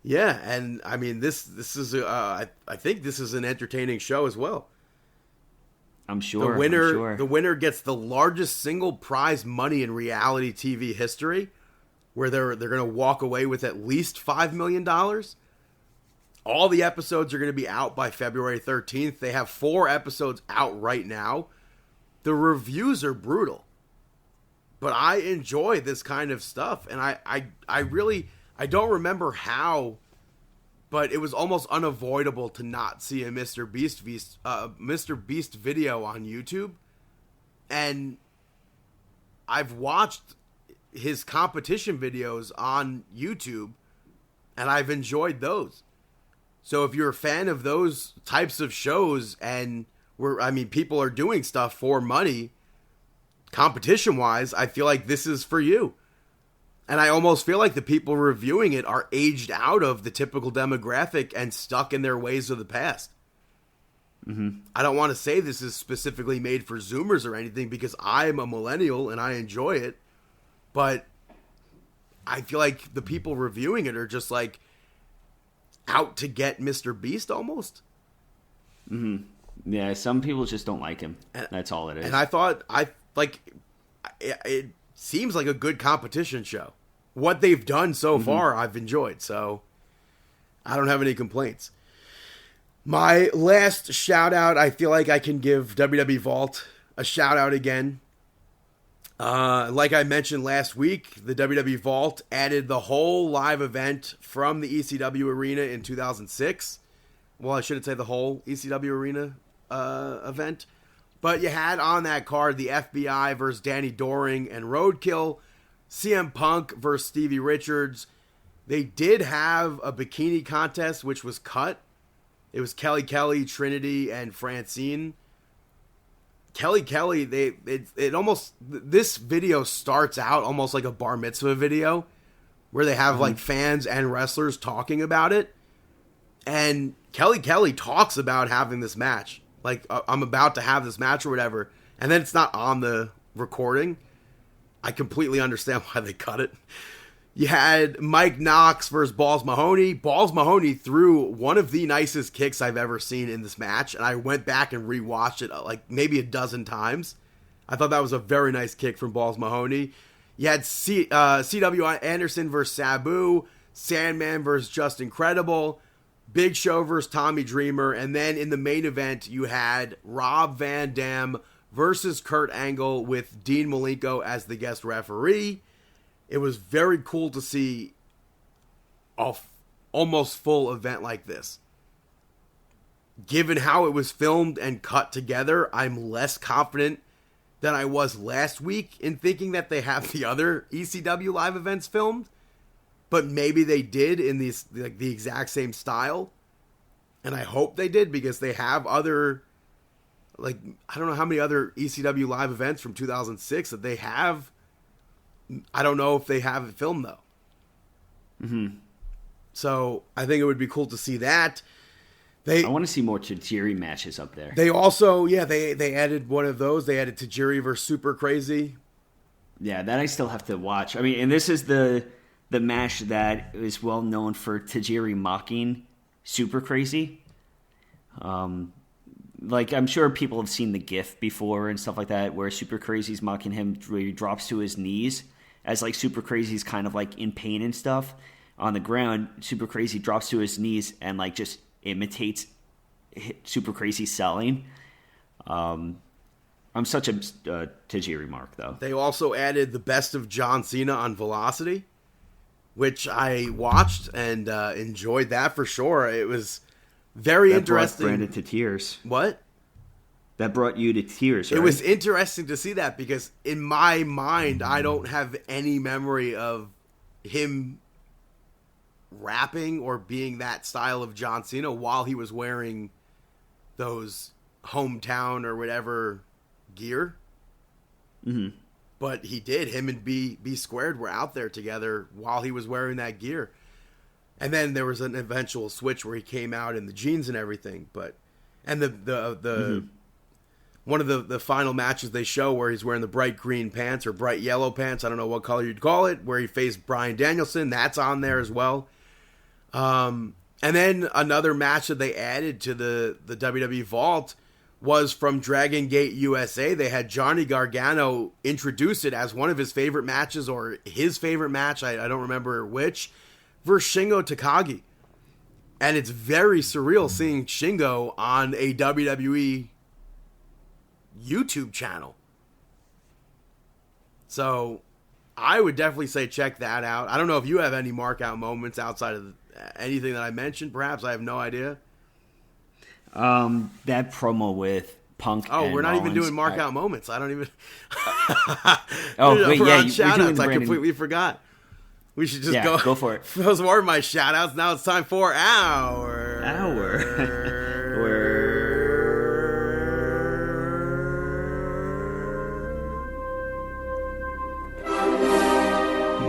Yeah, and I mean, this is I think this is an entertaining show as well. I'm sure. The winner gets the largest single prize money in reality TV history, where they're going to walk away with at least $5 million. All the episodes are going to be out by February 13th. They have 4 episodes out right now. The reviews are brutal. But I enjoy this kind of stuff. And I don't remember how, but it was almost unavoidable to not see a Mr. Beast video on YouTube. And I've watched his competition videos on YouTube, and I've enjoyed those. So if you're a fan of those types of shows and people are doing stuff for money, competition-wise, I feel like this is for you. And I almost feel like the people reviewing it are aged out of the typical demographic and stuck in their ways of the past. Mm-hmm. I don't want to say this is specifically made for Zoomers or anything because I'm a millennial and I enjoy it. But I feel like the people reviewing it are just out to get Mr. Beast almost. Mm-hmm. Yeah, some people just don't like him. That's all it is. And I thought, it seems like a good competition show. What they've done so far, I've enjoyed. So I don't have any complaints. My last shout out, I feel like I can give WWE Vault a shout out again. Like I mentioned last week, the WWE Vault added the whole live event from the ECW arena in 2006. Well, I shouldn't say the whole ECW arena event. But you had on that card the FBI versus Danny Doring and Roadkill, CM Punk versus Stevie Richards. They did have a bikini contest, which was cut. It was Kelly, Trinity, and Francine. Kelly, this video starts out almost like a bar mitzvah video where they have fans and wrestlers talking about it. And Kelly talks about having this match. I'm about to have this match or whatever. And then it's not on the recording. I completely understand why they cut it. You had Mike Knox versus Balls Mahoney. Balls Mahoney threw one of the nicest kicks I've ever seen in this match, and I went back and rewatched it maybe a dozen times. I thought that was a very nice kick from Balls Mahoney. You had C.W. Anderson versus Sabu, Sandman versus Just Incredible, Big Show versus Tommy Dreamer, and then in the main event, you had Rob Van Dam versus Kurt Angle with Dean Malenko as the guest referee. It was very cool to see a almost full event like this. Given how it was filmed and cut together, I'm less confident than I was last week in thinking that they have the other ECW live events filmed. But maybe they did in these like the exact same style. And I hope they did, because they have other, like, I don't know how many other ECW live events from 2006 that they have. I don't know if they have it filmed, though. Mm-hmm. So I think it would be cool to see that. I want to see more Tajiri matches up there. They also, they added one of those. They added Tajiri versus Super Crazy. Yeah, that I still have to watch. I mean, and this is the match that is well known for Tajiri mocking Super Crazy. Like, I'm sure people have seen the GIF before and stuff like that, where Super Crazy's mocking him, where he drops to his knees as like Super Crazy's kind of like in pain and stuff on the ground. Super Crazy drops to his knees and like just imitates Super Crazy selling. I'm such a Tajiri mark, though. They also added the best of John Cena on Velocity, which I watched and enjoyed that for sure. It was very interesting. That brought Brandon to tears. What? That brought you to tears, right? It was interesting to see that, because in my mind, I don't have any memory of him rapping or being that style of John Cena while he was wearing those hometown or whatever gear. Mm-hmm. But he did. Him and B Squared were out there together while he was wearing that gear. And then there was an eventual switch where he came out in the jeans and everything. And the one of the final matches they show where he's wearing the bright green pants or bright yellow pants, I don't know what color you'd call it, where he faced Bryan Danielson, that's on there as well. And then another match that they added to the WWE Vault was from Dragon Gate USA. They had Johnny Gargano introduce it as one of his favorite matches, or his favorite match, I don't remember which, versus Shingo Takagi. And it's very surreal seeing Shingo on a WWE YouTube channel. So I would definitely say check that out. I don't know if you have any mark out moments outside of anything that I mentioned. Perhaps, I have no idea. That promo with Punk. Oh, and we're not Rollins, even doing mark out moments. I don't even. Oh, wait, yeah, shout-outs. I completely forgot. We should just go for it. Those were my shout-outs. Now it's time for our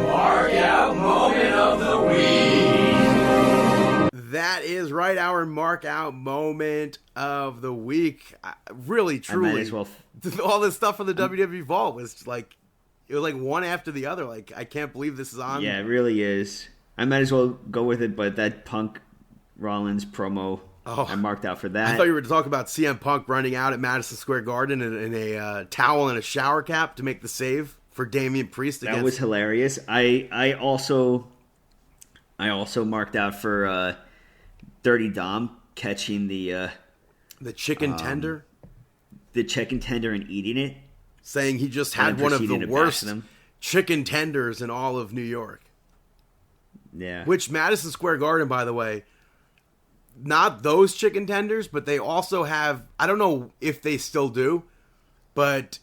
Mark out moment of the week. That is right, our mark out moment of the week. Really, truly, I might as well. All this stuff on the WWE Vault was like, it was like one after the other. Like, I can't believe this is on. Yeah, it really is. I might as well go with it, but that Punk Rollins promo, I marked out for that. I thought you were to talk about CM Punk running out at Madison Square Garden in a towel and a shower cap to make the save for Damian Priest. That was hilarious. I also marked out for Dirty Dom catching the chicken tender. The chicken tender and eating it. Saying he just had one of the worst chicken tenders in all of New York. Yeah. Which Madison Square Garden, by the way, not those chicken tenders, but they also have, I don't know if they still do, but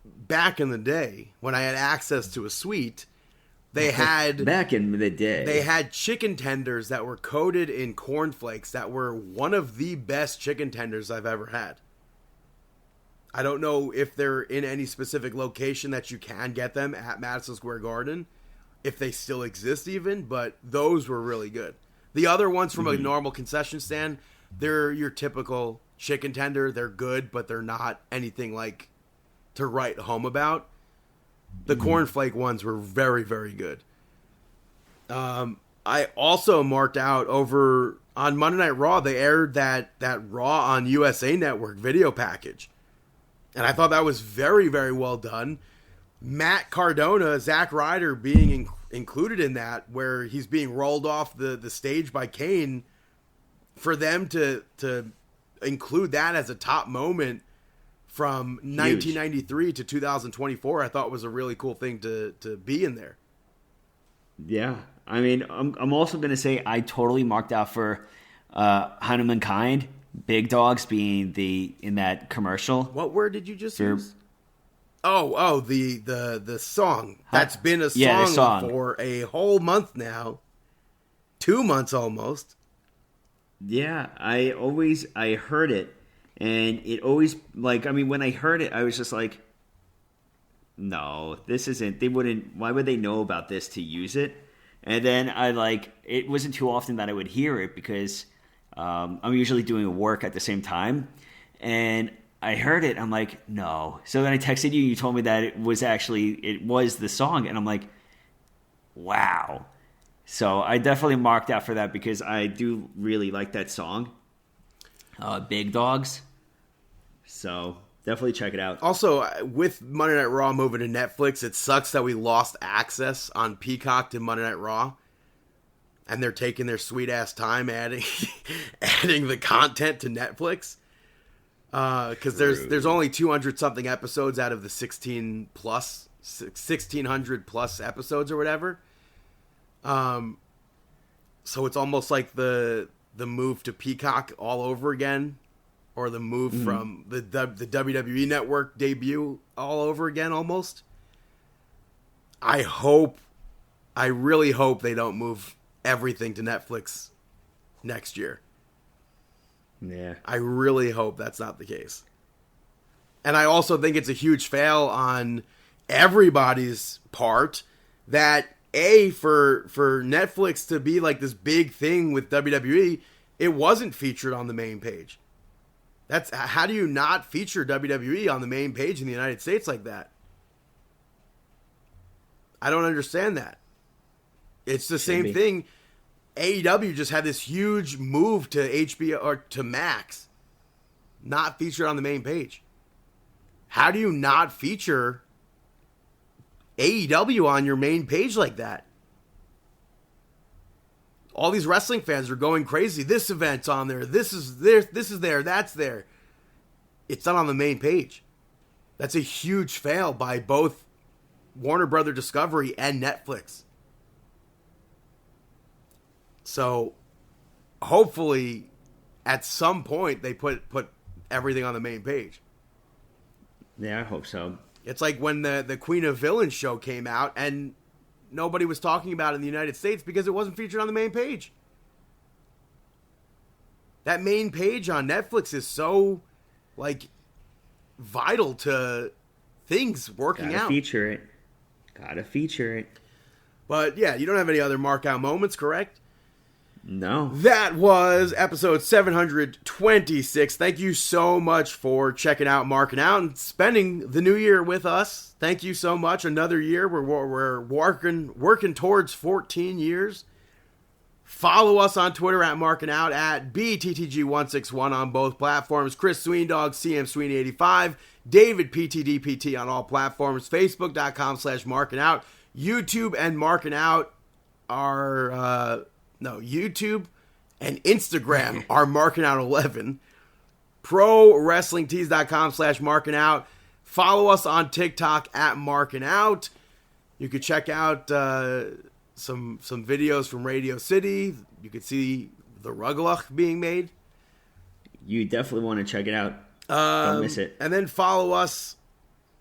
back in the day when I had access to a suite, they had... Back in the day. They had chicken tenders that were coated in cornflakes that were one of the best chicken tenders I've ever had. I don't know if they're in any specific location that you can get them at Madison Square Garden, if they still exist even, but those were really good. The other ones from a normal concession stand, they're your typical chicken tender. They're good, but they're not anything like to write home about. The cornflake ones were very, very good. I also marked out over on Monday Night Raw, they aired that Raw on USA Network video package. And I thought that was very, very well done. Matt Cardona, Zack Ryder being included in that, where he's being rolled off the stage by Kane, for them to include that as a top moment from 1993 to 2024, I thought was a really cool thing to be in there. Yeah. I mean, I'm also going to say I totally marked out for Hanuman Kind, Big Dogs being in that commercial. What word did you just use? Oh, the song. That's been a song, the song for a whole month now. 2 months almost. Yeah, I heard it, and it always, like, I mean, when I heard it, I was just like, no, this isn't, why would they know about this to use it? And then it wasn't too often that I would hear it because I'm usually doing work at the same time, and I heard it, I'm like, no. So then I texted you, you told me that it was the song, and I'm like, wow. So I definitely marked out for that because I do really like that song, Big Dogs. So definitely check it out. Also, with Monday Night Raw moving to Netflix, it sucks that we lost access on Peacock to Monday Night Raw. And they're taking their sweet-ass time adding the content to Netflix. Because there's only 200-something episodes out of the 1,600 plus episodes or whatever. So it's almost like the move to Peacock all over again, or the move from the WWE Network debut all over again almost. I really hope they don't move everything to Netflix next year. Yeah. I really hope that's not the case. And I also think it's a huge fail on everybody's part that for Netflix to be like this big thing with WWE, it wasn't featured on the main page. How do you not feature WWE on the main page in the United States like that? I don't understand that. It's the same thing. AEW just had this huge move to HBO or to Max, not featured on the main page. How do you not feature AEW on your main page like that? All these wrestling fans are going crazy. This event's on there. This is there. This is there. That's there. It's not on the main page. That's a huge fail by both Warner Brother Discovery and Netflix. So, hopefully, at some point, they put everything on the main page. Yeah, I hope so. It's like when the Queen of Villains show came out, and nobody was talking about it in the United States because it wasn't featured on the main page. That main page on Netflix is so, vital to things working out. Gotta feature it. But, yeah, you don't have any other mark out moments, correct? No. That was episode 726. Thank you so much for checking out Markin Out and spending the new year with us. Thank you so much. Another year. We're working towards 14 years. Follow us on Twitter at Markin Out, at BTTG161 on both platforms. Chris Sweendog, CM Sweeney85, David PTDPT on all platforms. Facebook.com/Markin Out. YouTube and Markin Out are... YouTube and Instagram are Markin Out 11. ProWrestlingTees.com/Markin Out. Follow us on TikTok at Markin Out. You could check out some videos from Radio City. You could see the Rugelach being made. You definitely want to check it out. Don't miss it. And then follow us.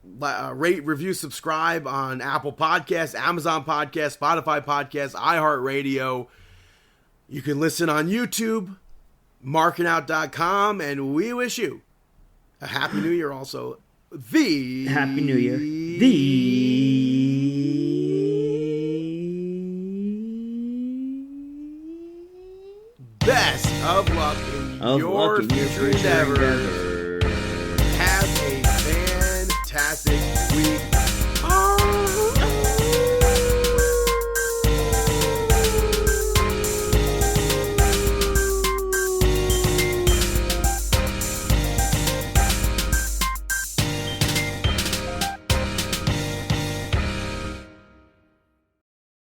Rate, review, subscribe on Apple Podcasts, Amazon Podcasts, Spotify Podcasts, iHeartRadio. You can listen on YouTube, markinout.com, and we wish you a Happy New Year also. Happy New Year. Best of luck in your future endeavors.